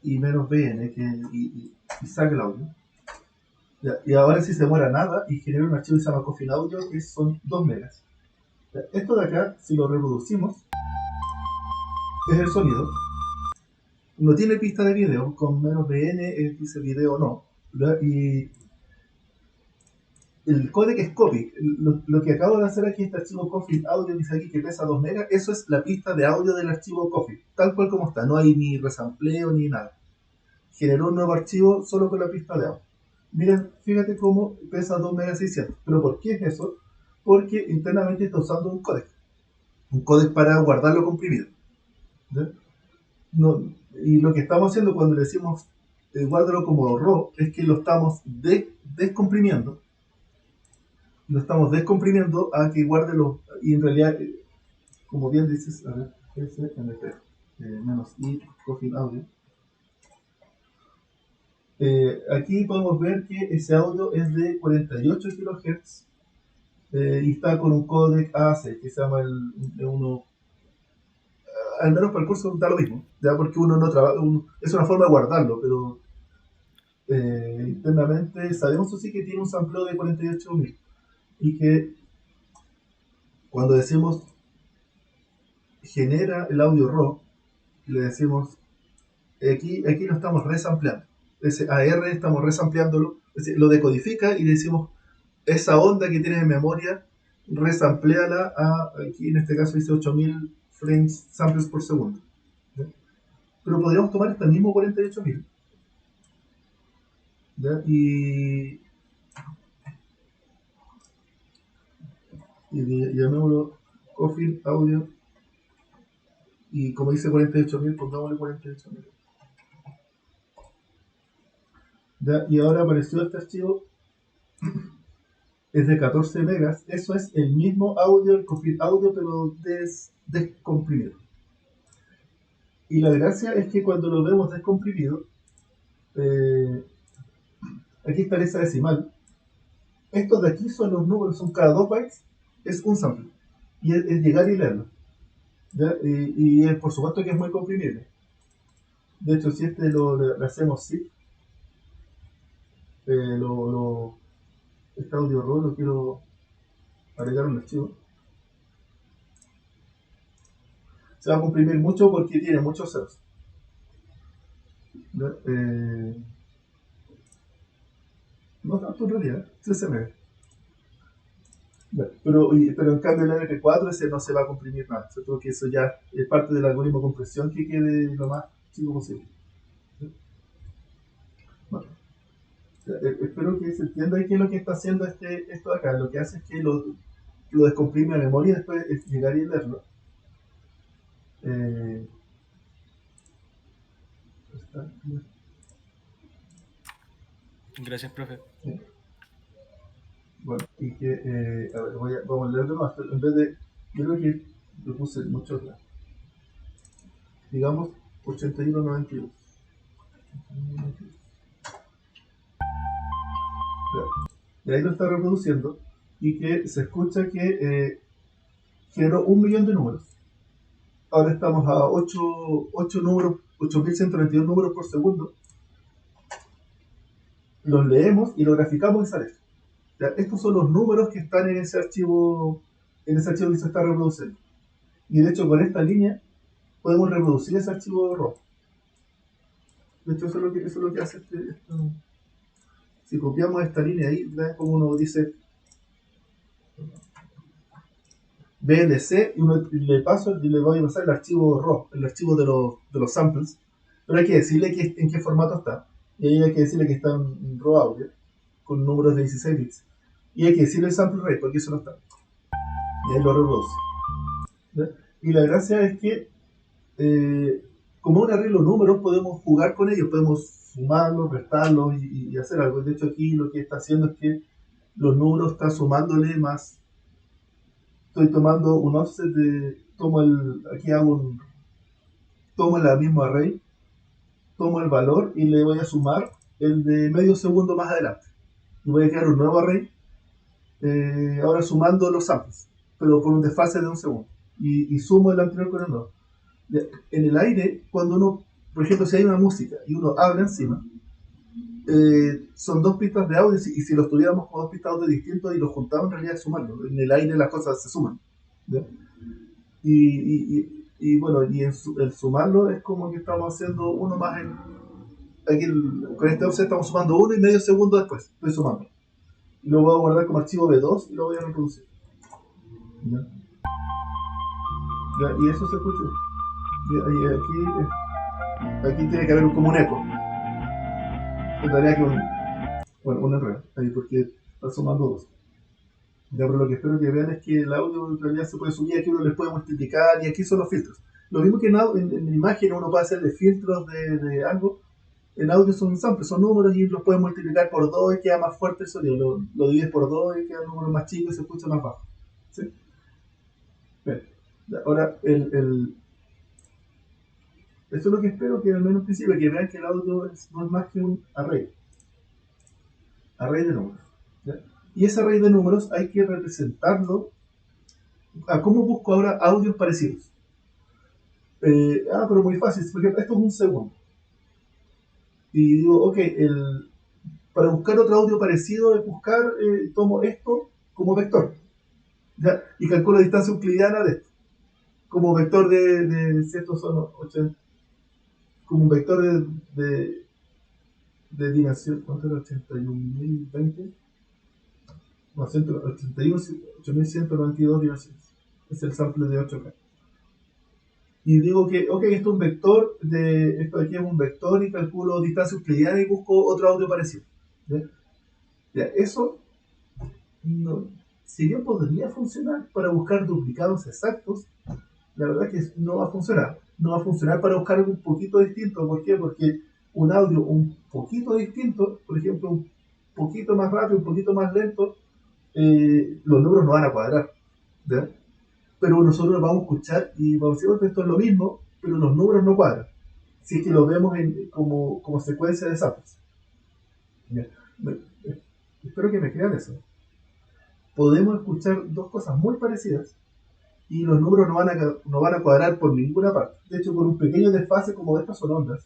Speaker 1: Y menos bn, y saca el audio. Ya, y ahora si se demora nada y genera un archivo que se llama Coffin Audio que son 2 megas. Ya, esto de acá, si lo reproducimos, es el sonido. No tiene pista de video, con menos BN dice video no. ¿Ya? Y el códec es copy. Lo que acabo de hacer aquí, este archivo Coffin Audio, dice aquí que pesa 2 megas, eso es la pista de audio del archivo Coffin, tal cual como está. No hay ni resampleo ni nada. Generó un nuevo archivo solo con la pista de audio. Miren, fíjate cómo pesa 2 megas 600. ¿Pero por qué es eso? Porque internamente está usando un códec. Un códec para guardarlo comprimido. ¿Ya? No, y lo que estamos haciendo cuando le decimos guárdalo como RAW es que lo estamos descomprimiendo. Lo estamos descomprimiendo a que guarde los. Y en realidad, como bien dices, a ver, SMP menos i Coffin Audio. Aquí podemos ver que ese audio es de 48 kHz y está con un códec AAC que se llama el uno. Al menos para el curso da lo mismo, ya porque uno no trabaja, es una forma de guardarlo, pero internamente sabemos sí que tiene un sampleo de 48.000 y que cuando decimos genera el audio RAW, le decimos aquí lo estamos resampleando. Ese AR estamos resampleándolo, es decir, lo decodifica y le decimos esa onda que tienes en memoria, resampleala a, aquí en este caso dice 8000 frames samples por segundo. ¿Ya? Pero podríamos tomar este mismo 48.000 y llamémoslo Coffin Audio y como dice 48.000, pongámosle 48.000. Y ahora apareció este archivo, es de 14 megas, eso es el mismo audio, el Coffin Audio, pero descomprimido. Y la gracia es que cuando lo vemos descomprimido, aquí está esa decimal. Estos de aquí son los números, son cada 2 bytes, es un sample. Y es llegar y leerlo. ¿Ya? Y por supuesto que es muy comprimible. De hecho, si le hacemos zip, eh, lo, lo, este audio raw lo quiero agregar un archivo. Se va a comprimir mucho porque tiene muchos ceros. No tanto en realidad, 13 MB. Pero en cambio el MP4 ese no se va a comprimir nada, ¿cierto? Que eso ya es parte del algoritmo de compresión que quede lo más chico posible. Bueno, espero que se entienda qué es lo que está haciendo esto de acá. Lo que hace es que lo descomprime a memoria y después llegar y leerlo.
Speaker 4: Gracias, profe.
Speaker 1: Bueno, y que, a ver, vamos a leerlo más. En vez de, yo creo que lo puse mucho atrás. Digamos 8192. Y ahí lo está reproduciendo y que se escucha que generó 1.000.000 de números. Ahora estamos a 8 números, 8.192 números por segundo. Los leemos y lo graficamos y sale esto. Ya, estos son los números que están en ese archivo que se está reproduciendo. Y de hecho con esta línea podemos reproducir ese archivo RAW. De hecho eso es lo que hace esto. Si copiamos esta línea ahí, ¿ves como uno dice VLC y uno le paso y le voy a pasar el archivo RAW, el archivo de los samples, pero hay que decirle en qué formato está. Y ahí hay que decirle que está en RAW audio, con números de 16 bits. Y hay que decirle el sample rate, porque eso no está. Y ahí lo reproduce. ¿Ya? Y la gracia es que, como un arreglo de números, podemos jugar con ellos, podemos sumarlos, restarlos y hacer algo. De hecho, aquí lo que está haciendo es que los números está sumándole más. Estoy tomando un offset de. Aquí tomo la misma array, tomo el valor y le voy a sumar el de medio segundo más adelante. Y voy a crear un nuevo array, ahora sumando los samples, pero con un desfase de un segundo. Y sumo el anterior con el nuevo. En el aire, cuando uno, por ejemplo, si hay una música y uno habla encima, son dos pistas de audio, y si los tuviéramos con dos pistas de audio distintos y los juntamos, en realidad es sumarlo. En el aire las cosas se suman. ¿Ya? Y bueno, el sumarlo es como que estamos haciendo uno más en. Aquí con este offset estamos sumando uno y medio segundo después. Estoy sumando. Y lo voy a guardar como archivo B2 y lo voy a reproducir. ¿Ya? Y eso se escucha. Aquí tiene que haber como un eco. Tendría que un error ahí porque está sumando dos. Ya, pero lo que espero que vean es que el audio en realidad se puede subir, aquí uno les puede multiplicar y aquí son los filtros. Lo mismo que en imagen uno puede hacerle filtros de algo, en audio son samples, son números y los puedes multiplicar por 2 y queda más fuerte el sonido. Lo divides por 2 y queda un número más chico y se escucha más bajo. ¿Sí? Bien. Ahora, eso es lo que espero que al menos en principio, que vean que el audio no es más que un array de números. ¿Ya? Y ese array de números hay que representarlo. ¿Cómo busco ahora audios parecidos? Pero muy fácil, porque esto es un segundo. Y digo, ok, para buscar otro audio parecido es buscar, tomo esto como vector. ¿Ya? Y calculo la distancia euclidiana de esto. Como vector si estos son 80, como un vector de dimensión, ¿cuánto era? 81.020. No, 8.192 dimensiones. Es el sample de 8K. Y digo que, ok, esto es un vector, esto de aquí es un vector y calculo distancia euclidiana y busco otro audio parecido. ¿Ya? Ya, eso, no, si bien podría funcionar para buscar duplicados exactos, la verdad es que no va a funcionar. No va a funcionar para buscar algo un poquito distinto. ¿Por qué? Porque un audio un poquito distinto, por ejemplo, un poquito más rápido, un poquito más lento, los números no van a cuadrar. ¿Ya? Pero nosotros vamos a escuchar y vamos a decir, esto es lo mismo, pero los números no cuadran. Si es que lo vemos como secuencia de samples. Espero que me crean eso. Podemos escuchar dos cosas muy parecidas y los números no van a cuadrar por ninguna parte. De hecho, con un pequeño desfase como estas son ondas,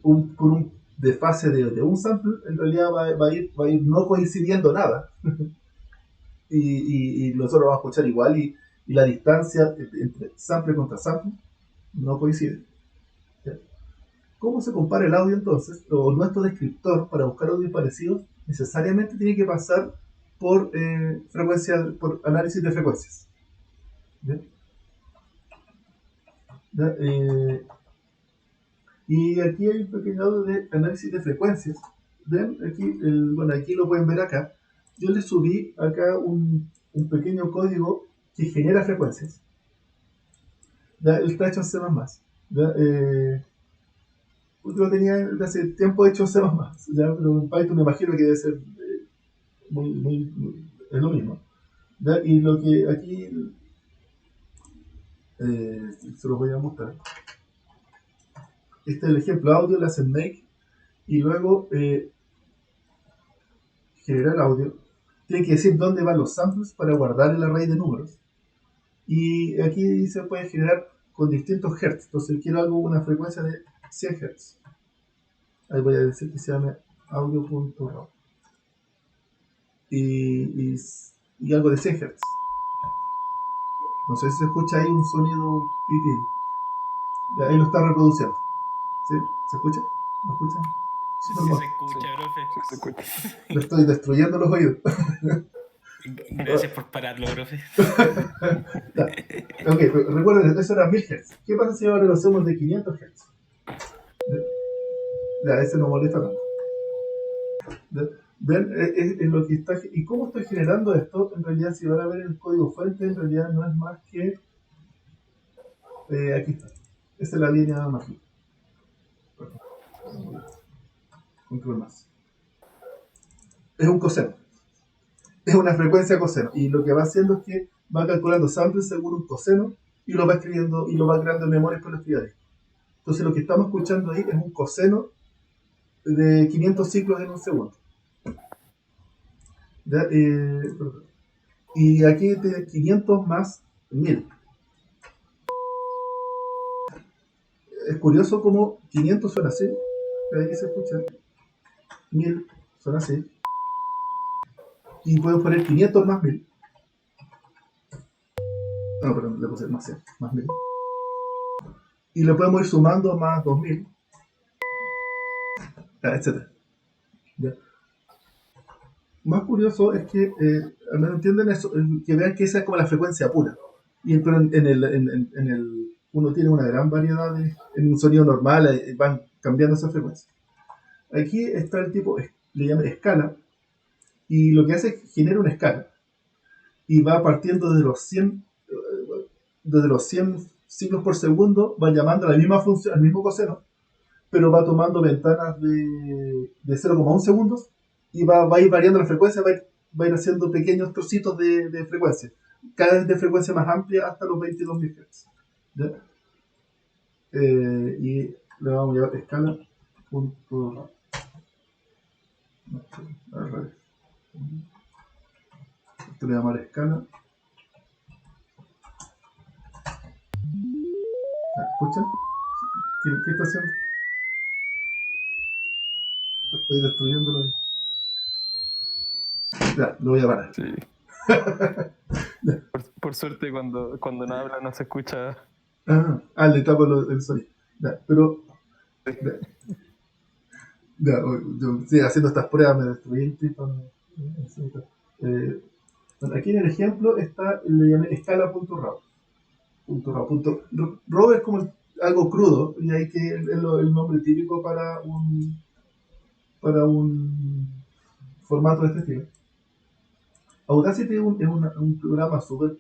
Speaker 1: por un desfase de un sample, en realidad va a ir no coincidiendo nada. y nosotros vamos a escuchar igual y la distancia entre sample contra sample no coincide. ¿Ya? ¿Cómo se compara el audio entonces? O nuestro descriptor para buscar audios parecidos necesariamente tiene que pasar por por análisis de frecuencias. ¿Ya? ¿Ya? Y aquí hay un pequeño audio de análisis de frecuencias. ¿Ven? Bueno, aquí lo pueden ver acá. Yo le subí acá un pequeño código que genera frecuencias. ¿Ya? Él está hecho en C++. ¿Ya? Lo tenía desde hace tiempo hecho en C++. ¿Ya? Pero en Python me imagino que debe ser es lo mismo. ¿Ya? Y lo que aquí se los voy a mostrar. Este es el ejemplo audio, le hacen make y luego generar el audio. Tiene que decir dónde van los samples para guardar el array de números. Y aquí se puede generar con distintos hertz. Entonces quiero una frecuencia de 100 hertz. Ahí voy a decir que se llame audio.raw. Y algo de 100 hertz. No sé si se escucha ahí un sonido piti. Ahí lo está reproduciendo. ¿Sí? ¿Se escucha? ¿Lo escuchan?
Speaker 4: Sí
Speaker 1: Super
Speaker 4: se escucha, profe.
Speaker 3: Sí, se escucha.
Speaker 1: Le estoy destruyendo los oídos.
Speaker 4: Gracias por pararlo, profe.
Speaker 1: Ok, pero recuerden, eso era 1000 Hz. ¿Qué pasa si ahora lo hacemos de 500 Hz? Ya, ese no molesta tanto. ¿Ven? Es lo que está. ¿Y cómo estoy generando esto? En realidad, si van a ver el código fuente, en realidad no es más que. Aquí está. Esa es la línea mágica. Control más. Es un coseno. Es una frecuencia coseno. Y lo que va haciendo es que va calculando samples según un coseno y lo va escribiendo y lo va creando en memoria con la actividad. Entonces lo que estamos escuchando ahí es un coseno de 500 ciclos en un segundo. ¿Ya? Y aquí de 500 más 1000. Es curioso como 500 suena así, pero aquí se escucha 1000 suena así. Y puedo poner 500 más 1000. No, perdón, le puse más 100, más 1000. Y le podemos ir sumando más 2000, etc. ¿Ya? Más curioso es que, al menos entienden eso, que vean que esa es como la frecuencia pura. Pero en el uno tiene una gran variedad en un sonido normal, van cambiando esa frecuencia. Aquí está el tipo, le llaman escala, y lo que hace es genera una escala, y va partiendo de los 100, desde los 100 ciclos por segundo, va llamando a la misma función, al mismo coseno, pero va tomando ventanas de 0,1 segundos, y va a ir variando la frecuencia, va a ir haciendo pequeños trocitos de frecuencia, cada vez de frecuencia más amplia hasta los 22.000 Hz. ¿Ya? Y le vamos a llevar escala punto al revés. Esto le vamos a llamar escala. ¿Escuchan? ¿Qué está haciendo? Estoy destruyéndolo. Ya, lo voy a parar.
Speaker 3: Sí. Por suerte, cuando no habla no se escucha.
Speaker 1: Le tapo el sonido. Ya, pero. Yo estoy haciendo estas pruebas, me destruí el tipo. Bueno, aquí en el ejemplo está, le llamé escala.raw. Raw es como algo crudo, y ahí que es el nombre típico para un formato de este estilo. Audacity es un programa súper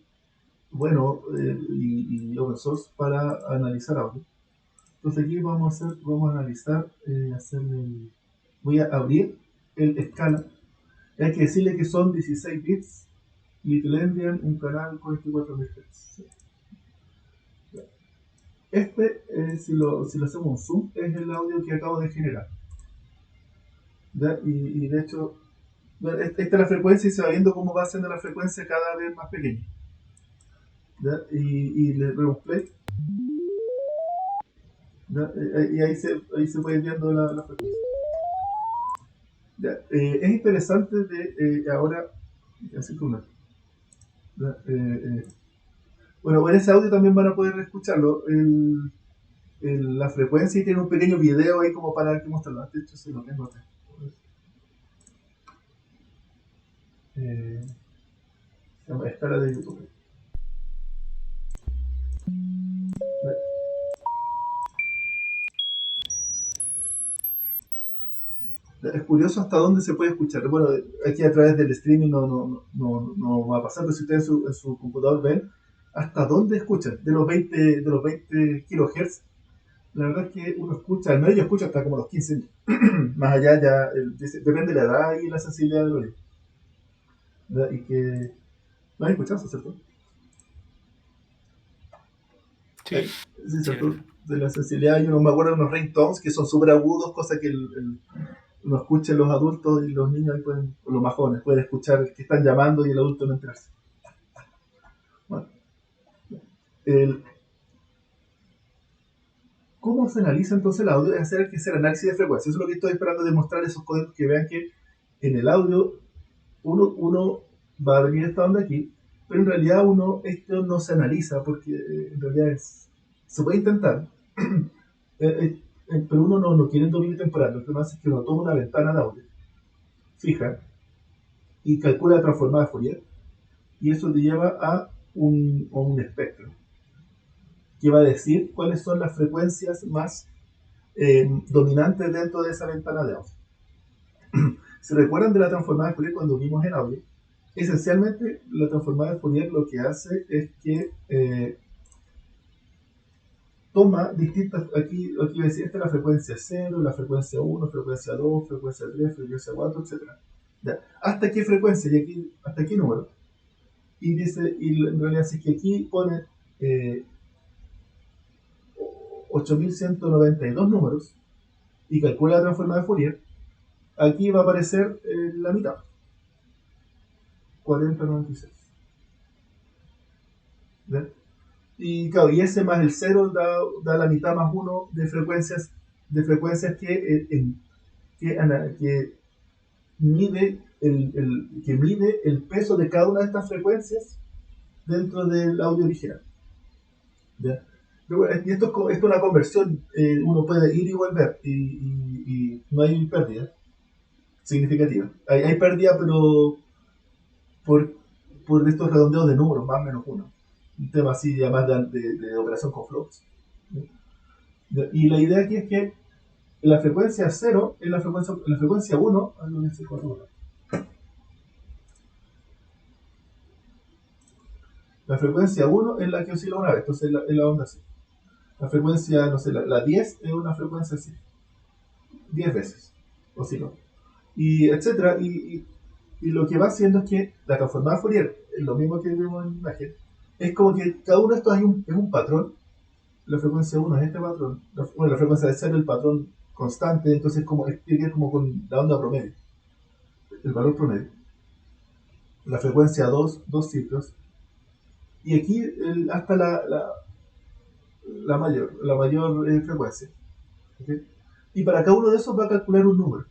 Speaker 1: bueno y open source para analizar audio. Entonces aquí vamos a analizar, voy a abrir el escala. Hay que decirle que son 16 bits, Little Endian, un canal con 24 Hz. Si lo hacemos un zoom, es el audio que acabo de generar. ¿Ya? Y de hecho, esta es la frecuencia y se va viendo cómo va haciendo la frecuencia cada vez más pequeña. ¿Ya? Y le damos play. ¿ya? Y ahí se puede ir viendo la frecuencia. Ya, es interesante ahora, así que ¿ya? Bueno, en ese audio también van a poder escucharlo, la frecuencia, y tiene un pequeño video ahí como para que mostrarlo. De hecho, sí lo tengo acá. Se llama escala de YouTube. Es curioso hasta dónde se puede escuchar. Bueno, aquí a través del streaming no va a pasar, pero si ustedes en su computador ven hasta dónde escuchan, de los 20 kilohertz, la verdad es que uno escucha, al menos yo escucho hasta como los 15. Más allá ya, depende de la edad y la sensibilidad del oído. ¿Verdad? Y que no hay escuchado, ¿cierto?
Speaker 4: Sí,
Speaker 1: Sí,
Speaker 4: sí,
Speaker 1: ¿cierto? De la sensibilidad, yo no me acuerdo de unos ringtones que son súper agudos, cosa que uno escucha los adultos y los niños ahí pueden, o los más jóvenes, pueden escuchar que están llamando y el adulto no enterarse. Bueno, el, ¿cómo se analiza entonces el audio? Es hacer análisis de frecuencia. Eso es lo que estoy esperando demostrar, esos códigos que vean que en el audio uno va a venir esta onda aquí, pero en realidad esto no se analiza porque en realidad se puede intentar, pero uno no quiere en dominio temporal. Lo que pasa es que uno toma una ventana de audio fija y calcula la transformada de Fourier, y eso te lleva a un espectro que va a decir cuáles son las frecuencias más dominantes dentro de esa ventana de audio. ¿Se recuerdan de la transformada de Fourier cuando vimos el audio? Esencialmente, la transformada de Fourier lo que hace es que toma distintas, aquí decía, esta es la frecuencia 0, la frecuencia 1, frecuencia 2, frecuencia 3, frecuencia 4, etc. ¿Ya? ¿Hasta qué frecuencia? Y aquí, ¿hasta qué número? Y dice, y en realidad si es que aquí pone 8192 números y calcula la transformada de Fourier, aquí va a aparecer la mitad, 4096. ¿Ya? Y claro, y ese más el 0 da la mitad más 1 de frecuencias que mide el peso de cada una de estas frecuencias dentro del audio original. ¿Ya? Pero bueno, y esto es una conversión, uno puede ir y volver y no hay pérdida significativa. Hay pérdida, pero por, por estos redondeos de números, más o menos uno. Un tema así, ya más de operación con flows. Y la idea aquí es que la frecuencia 0 es la frecuencia 1, la frecuencia 1 es la que oscila una vez, entonces es la onda así. La frecuencia, no sé, la 10 es una frecuencia así, 10 veces osciló. Y etcétera, y lo que va haciendo es que la transformada Fourier, es lo mismo que vemos en la imagen, es como que cada uno de estos es un patrón. La frecuencia 1 es este patrón, la frecuencia de 0 es el patrón constante, entonces tiene que ver como con la onda promedio, el valor promedio. La frecuencia 2, dos ciclos, y aquí hasta la mayor frecuencia. ¿Okay? Y para cada uno de esos va a calcular un número,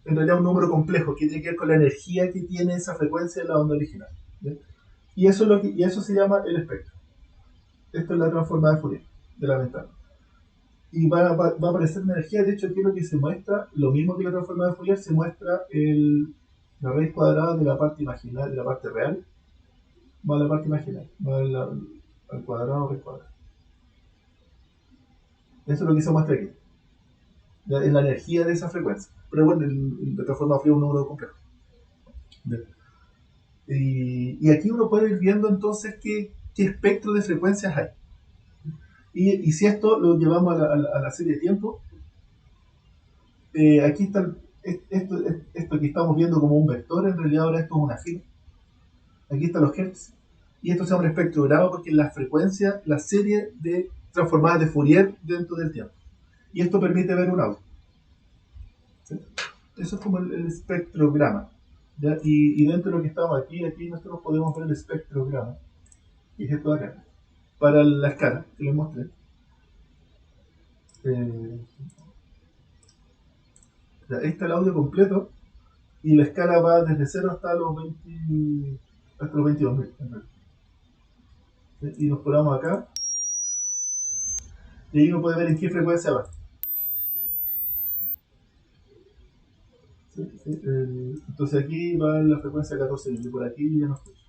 Speaker 1: en realidad un número complejo, que tiene que ver con la energía que tiene esa frecuencia en la onda original. ¿Okay? Y eso se llama el espectro. Esto es la transformada de Fourier de la ventana. Y va a aparecer energía. De hecho, aquí lo que se muestra, lo mismo que la transformada de Fourier, se muestra la raíz cuadrada de la parte imaginaria, de la parte real, más la parte imaginaria, más al cuadrado, raíz cuadrada. Eso es lo que se muestra aquí. Es la energía de esa frecuencia. Pero bueno, la transformada de Fourier es un número complejo. Y aquí uno puede ir viendo entonces qué espectro de frecuencias hay. Y si esto lo llevamos a la serie de tiempo, aquí está esto que estamos viendo como un vector, en realidad ahora esto es una fila. Aquí están los hertz. Y esto se llama un espectrograma porque es la frecuencia, la serie de transformadas de Fourier dentro del tiempo. Y esto permite ver un audio. ¿Sí? Eso es como el espectrograma. ¿Ya? Y dentro de lo que estamos aquí nosotros podemos ver el espectrograma. Y es esto de acá. Para la escala que les mostré. Ya, ahí está el audio completo y la escala va desde 0 hasta los 20, hasta los 22.000. Y nos ponemos acá y ahí uno puede ver en qué frecuencia va. ¿Sí? ¿Sí? Entonces aquí va en la frecuencia 14.000 y por aquí ya no escucho.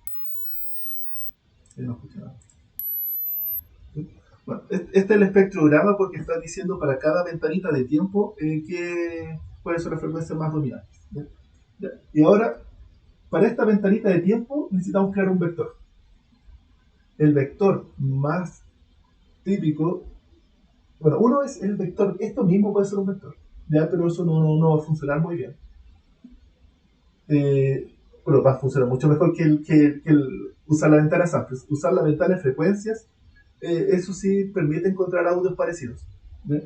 Speaker 1: Ya no escucho nada. ¿Sí? Bueno, este es el espectrograma porque está diciendo para cada ventanita de tiempo cuáles son las frecuencias más dominantes. ¿Ya? ¿Ya? Y ahora, para esta ventanita de tiempo necesitamos crear un vector. El vector más típico, bueno, uno es el vector, esto mismo puede ser un vector, ¿ya? Pero eso no va a funcionar muy bien. Bueno, va a funcionar mucho mejor que usar la ventana samples. Usar la ventana de frecuencias, eso sí permite encontrar audios parecidos. ¿Ya?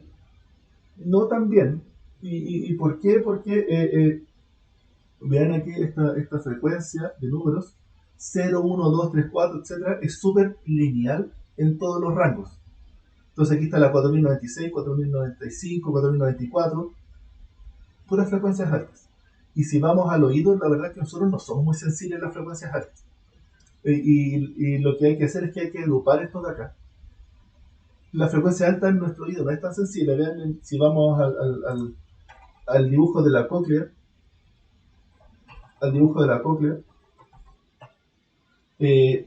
Speaker 1: No tan bien. ¿Y por qué? Porque vean aquí esta frecuencia de números 0, 1, 2, 3, 4, etc. es súper lineal en todos los rangos. Entonces aquí está la 4096, 4095, 4094, puras frecuencias altas. Y si vamos al oído, la verdad es que nosotros no somos muy sensibles a las frecuencias altas. Y lo que hay que hacer es que hay que agrupar esto de acá. La frecuencia alta en nuestro oído no es tan sensible. Vean, si vamos al dibujo de la cóclea, del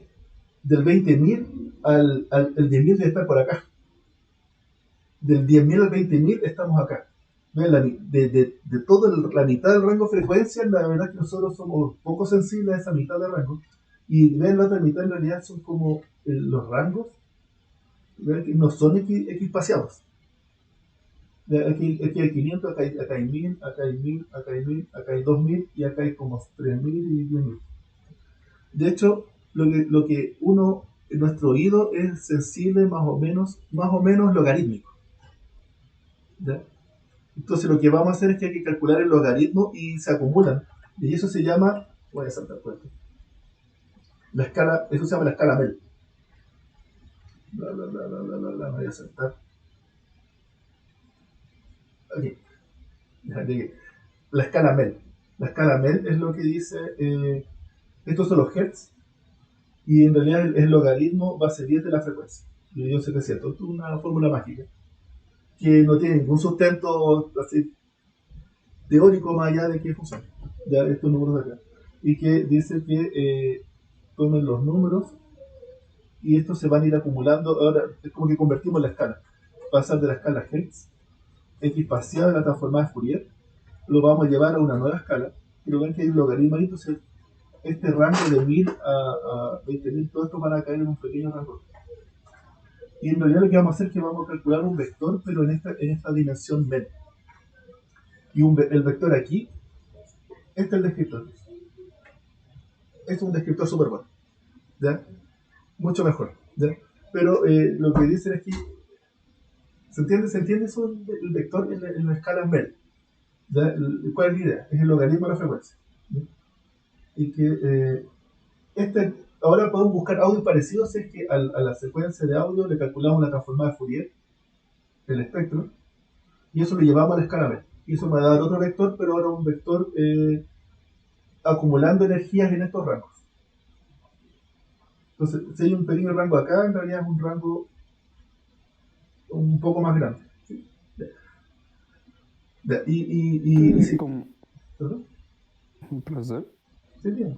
Speaker 1: 20.000 al 10.000 debe estar por acá. Del 10.000 al 20.000 estamos acá. De toda la mitad del rango de frecuencia, la verdad es que nosotros somos poco sensibles a esa mitad del rango. Y ven, la otra mitad en realidad son como los rangos, ven que no son equispaciados. Aquí hay 500, acá hay 1000, acá hay 1000, acá hay 1000, acá hay 2000 y acá hay como 3000 y 10.000. De hecho, lo que uno, en nuestro oído es sensible más o menos logarítmico. ¿Ya? Entonces lo que vamos a hacer es que hay que calcular el logaritmo y se acumulan. Y eso se llama, voy a saltar por esto, la escala, eso se llama la escala Mel. Voy a saltar. Aquí, ya llegué. La escala Mel. La escala Mel es lo que dice, estos son los hertz, y en realidad el logaritmo base 10 de la frecuencia. Y yo sé que es cierto, esto es una fórmula mágica, que no tiene ningún sustento así teórico más allá de que funciona. Ya estos números de acá. Y que dice que tomen los números y estos se van a ir acumulando. Ahora es como que convertimos la escala. Pasar de la escala Hertz, X parcial de la transformada de Fourier, lo vamos a llevar a una nueva escala. Pero ven que hay un logaritmo ahí, entonces este rango de 1000 a 20.000, todo esto van a caer en un pequeño rango. Y en realidad lo que vamos a hacer es que vamos a calcular un vector, pero en esta dimensión Mel. Y el vector aquí, este es el descriptor. Este es un descriptor súper bueno. ¿Ya? Mucho mejor. ¿Ya? Pero lo que dicen es que ¿se entiende eso? El vector en la escala Mel. ¿Ya? ¿Cuál es la idea? Es el logaritmo de la frecuencia. ¿Ya? Y que ahora podemos buscar audios parecidos si es que a la secuencia de audio le calculamos la transformada de Fourier, el espectro, y eso lo llevamos a la escala Mel. Y eso me va a dar otro vector, pero ahora un vector acumulando energías en estos rangos. Entonces, si hay un pequeño rango acá, en realidad es un rango un poco más grande. ¿Sí?
Speaker 3: Sí, como
Speaker 1: ¿Perdón?
Speaker 3: un profesor.
Speaker 1: Sí, bien.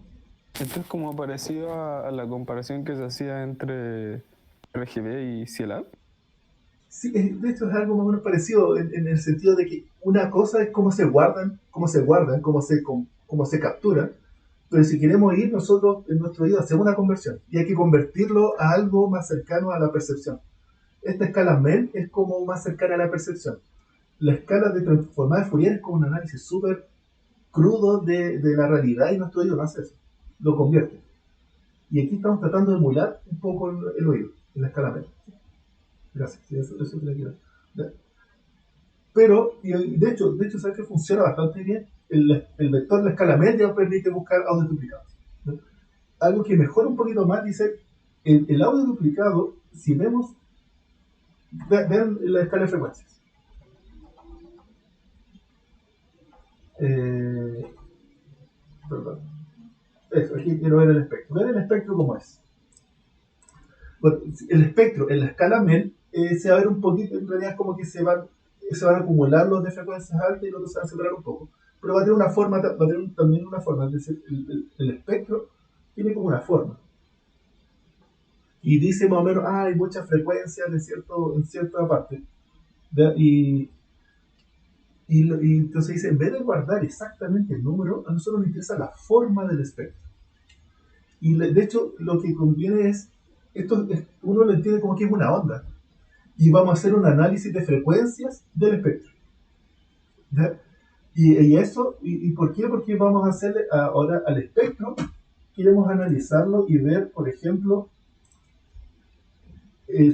Speaker 3: Esto es como parecido a la comparación que se hacía entre RGB y Cielab.
Speaker 1: Sí, de hecho es algo más o menos parecido en el sentido de que una cosa es cómo se guardan, cómo se captura, pero si queremos ir nosotros en nuestro oído hacemos una conversión y hay que convertirlo a algo más cercano a la percepción. Esta escala Mel es como más cercana a la percepción. La escala de transformada de Fourier es como un análisis súper crudo de la realidad y nuestro oído no hace eso, lo convierte. Y aquí estamos tratando de emular un poco el oído en la escala Mel. Gracias, sí, eso tiene que ver. ¿Ya? Pero, y de hecho, ¿sabes que funciona bastante bien? El vector de la escala media permite buscar audios duplicados. ¿Ya? Algo que mejora un poquito más, dice, el audio duplicado, si vemos, vean la escala de frecuencias. Eh, perdón. Eso, aquí quiero ver el espectro. Ver el espectro cómo es. Bueno, el espectro en la escala MEL se va a ver un poquito, en realidad es como que se van a acumular los de frecuencias altas y los otros se van a separar un poco. Pero va a tener una forma, va a tener también una forma, es decir, el espectro tiene como una forma. Y dice más o menos, hay muchas frecuencias en cierta parte. ¿Ya? Y entonces dice, en vez de guardar exactamente el número, a nosotros nos interesa la forma del espectro. Y de hecho, lo que conviene es, uno lo entiende como que es una onda. Y vamos a hacer un análisis de frecuencias del espectro. ¿Ya? ¿Y por qué? Porque vamos a hacerle ahora al espectro, queremos analizarlo y ver, por ejemplo,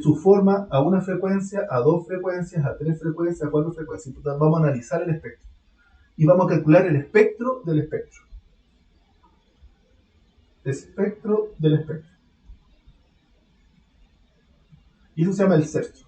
Speaker 1: su forma a una frecuencia, a dos frecuencias, a tres frecuencias, a cuatro frecuencias. Entonces vamos a analizar el espectro. Y vamos a calcular el espectro del espectro. Espectro del espectro. Y eso se llama el sexto.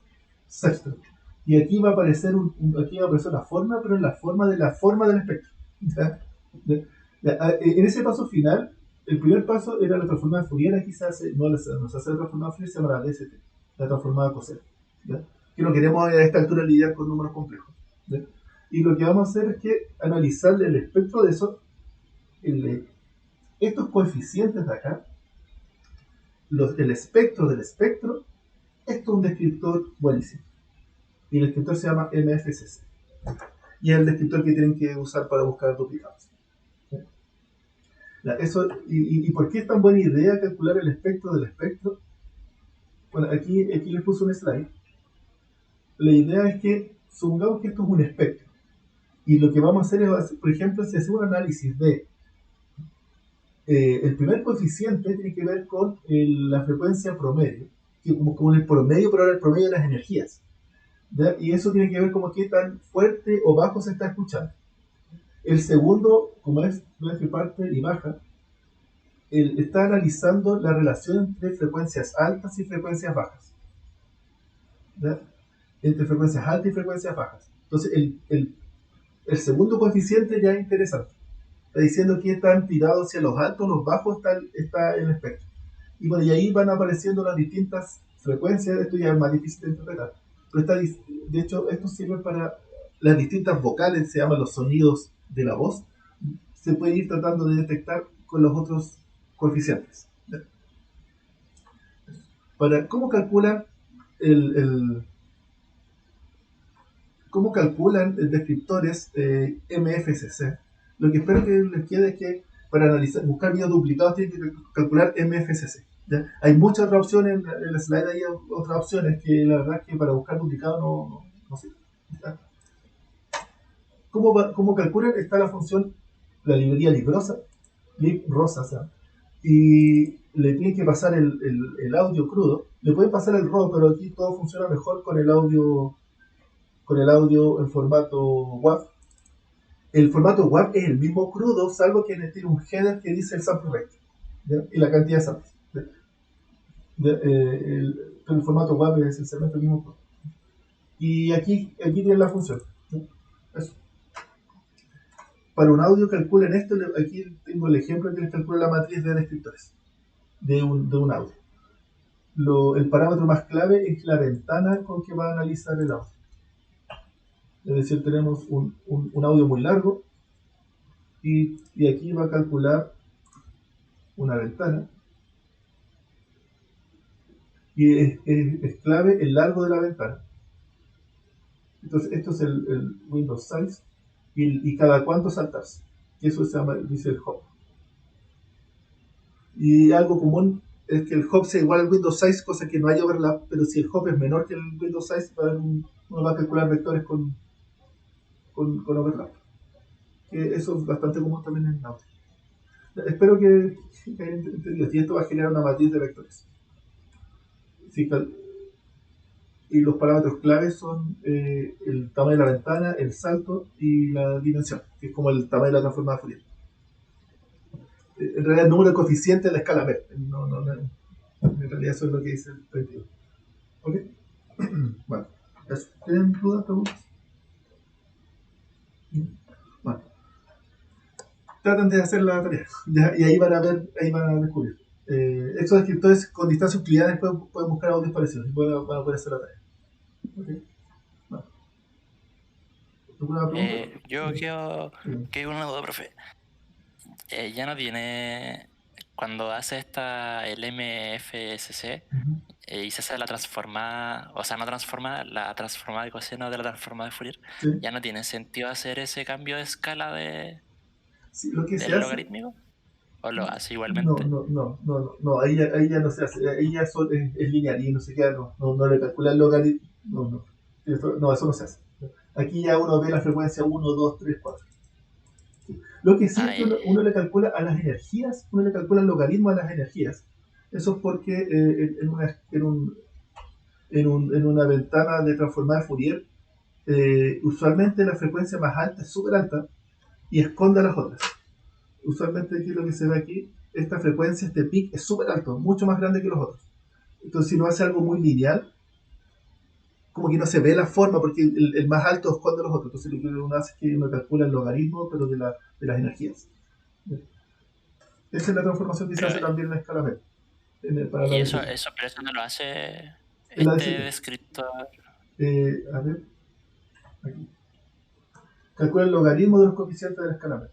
Speaker 1: Y aquí va a aparecer una forma, pero en la forma del espectro. ¿Ya? En ese paso final, el primer paso era la transformada Fourier. Aquí no se hace la transformada Fourier, se llama la DST, la transformada Cosel. ¿Ya? Que no queremos a esta altura lidiar con números complejos. ¿Ya? Y lo que vamos a hacer es que analizar el espectro de eso, estos coeficientes de acá, el espectro del espectro. Esto es un descriptor buenísimo. Y el descriptor se llama MFCC. Y es el descriptor que tienen que usar para buscar duplicados. ¿Y por qué es tan buena idea calcular el espectro del espectro? Bueno, aquí les puse un slide. La idea es que, supongamos que esto es un espectro. Y lo que vamos a hacer es, por ejemplo, si hacemos un análisis de el primer coeficiente tiene que ver con la frecuencia promedio, que como con el promedio, pero ahora el promedio de las energías. ¿Ya? Y eso tiene que ver como qué tan fuerte o bajo se está escuchando. El segundo, como es entre parte y baja, está analizando la relación entre frecuencias altas y frecuencias bajas. ¿Ya? Entre frecuencias altas y frecuencias bajas. Entonces, el segundo coeficiente ya es interesante. Está diciendo que están tirados hacia los altos, los bajos está el espectro. Y bueno, y ahí van apareciendo las distintas frecuencias. Esto ya es más difícil de interpretar. Pero de hecho, esto sirve para las distintas vocales, se llaman los sonidos de la voz. Se puede ir tratando de detectar con los otros coeficientes. ¿Cómo calculan el cómo calculan descriptores MFCC? Lo que espero que les quede es que para buscar videos duplicados tienen que calcular MFCC. ¿Ya? Hay muchas otras opciones, en la slide hay otras opciones que la verdad es que para buscar duplicados no sirve. ¿Cómo calculan? Está la función, la librería librosa, librosa, o sea, y le tienen que pasar el audio crudo. Le pueden pasar el RAW, pero aquí todo funciona mejor con el audio en formato WAV. El formato WAV es el mismo crudo, salvo que tiene un header que dice el sample rate, ¿ya? Y la cantidad de samples. El formato WAV es esencialmente el mismo crudo. Y aquí tiene la función. ¿Ya? Eso. Para un audio calculen esto. Aquí tengo el ejemplo que les calcula la matriz de descriptores de un audio. El parámetro más clave es la ventana con que va a analizar el audio. Es decir, tenemos un audio muy largo y aquí va a calcular una ventana y es clave el largo de la ventana. Entonces esto es el Windows size y cada cuánto saltarse. Y eso se llama, dice el hop. Y algo común es que el hop sea igual al Windows size, cosa que no haya overlap, pero si el hop es menor que el Windows size, uno va a calcular vectores con overlap. Que eso es bastante común también en Nautilus. Espero que hayan entendido. Y esto va a generar una matriz de vectores. Sí, y los parámetros claves son el tamaño de la ventana, el salto y la dimensión, que es como el tamaño de la transformada Fourier. En realidad el número de coeficientes de la escala B. En realidad eso es lo que dice el 32. ¿Ok? Bueno, eso. ¿Tienen dudas, preguntas? Bueno, traten de hacer la tarea. Ya, y ahí van a ver, ahí van a descubrir. Estos escritores con distancias euclidianas pueden buscar audios parecidos y van a poder hacer la tarea. ¿Okay? Bueno, ¿alguna pregunta?
Speaker 2: Yo
Speaker 1: Sí.
Speaker 2: quedo con una duda, profe. Ya no tiene. Cuando hace el MFSC
Speaker 1: Ujú.
Speaker 2: y se hace la transformada, o sea, no transformada, la transformada de coseno de la transformada de Fourier,
Speaker 1: Sí.
Speaker 2: ya no tiene sentido hacer ese cambio de escala
Speaker 1: Sí, lo que se
Speaker 2: del
Speaker 1: hace.
Speaker 2: logarítmico. ¿O lo hace
Speaker 1: No,
Speaker 2: igualmente?
Speaker 1: no, no, no, no, no, ahí ya no se hace, ahí ya es lineal y no se queda, no le calcula el logaritmo, eso no se hace. Aquí ya uno ve la frecuencia 1, 2, 3, 4. Lo que sí es
Speaker 2: Ah,
Speaker 1: que uno le calcula a las energías, uno le calcula el logaritmo a las energías. Eso es porque en una ventana de transformada de Fourier, usualmente la frecuencia más alta es súper alta y esconde a las otras. Usualmente aquí lo que se ve aquí, esta frecuencia, este peak es súper alto, mucho más grande que los otros. Entonces si uno hace algo muy lineal, como que no se ve la forma porque el más alto esconde a los otros. Entonces lo que uno hace es que uno calcula el logaritmo, pero de las energías. Esa es la transformación que se
Speaker 2: pero,
Speaker 1: hace también en la escala B, para la
Speaker 2: y
Speaker 1: densidad.
Speaker 2: pero eso no lo hace
Speaker 1: En la
Speaker 2: este
Speaker 1: densidad.
Speaker 2: descriptor.
Speaker 1: A ver, aquí. Calcula el logaritmo de los coeficientes de la escala B.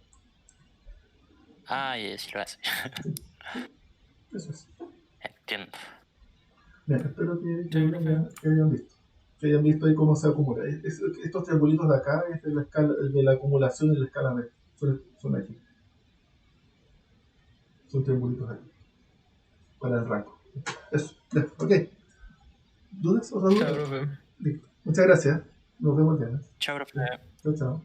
Speaker 2: Ah, y sí lo hace.
Speaker 1: Eso es.
Speaker 2: Entiendo.
Speaker 1: Bien, espero que
Speaker 4: Sí, profe.
Speaker 1: hayan visto. Que hayan visto ahí cómo se acumula. Estos triangulitos de acá es de la escala, de la acumulación en la escala B. Son aquí. Son triangulitos aquí. Para el rango. Eso. Ya, ok. ¿Dudas? ¿Otra
Speaker 3: Chao,
Speaker 1: duda?
Speaker 3: profe.
Speaker 1: Listo. Muchas gracias. Nos vemos ya.
Speaker 2: Chao, profe.
Speaker 1: Chao, chao.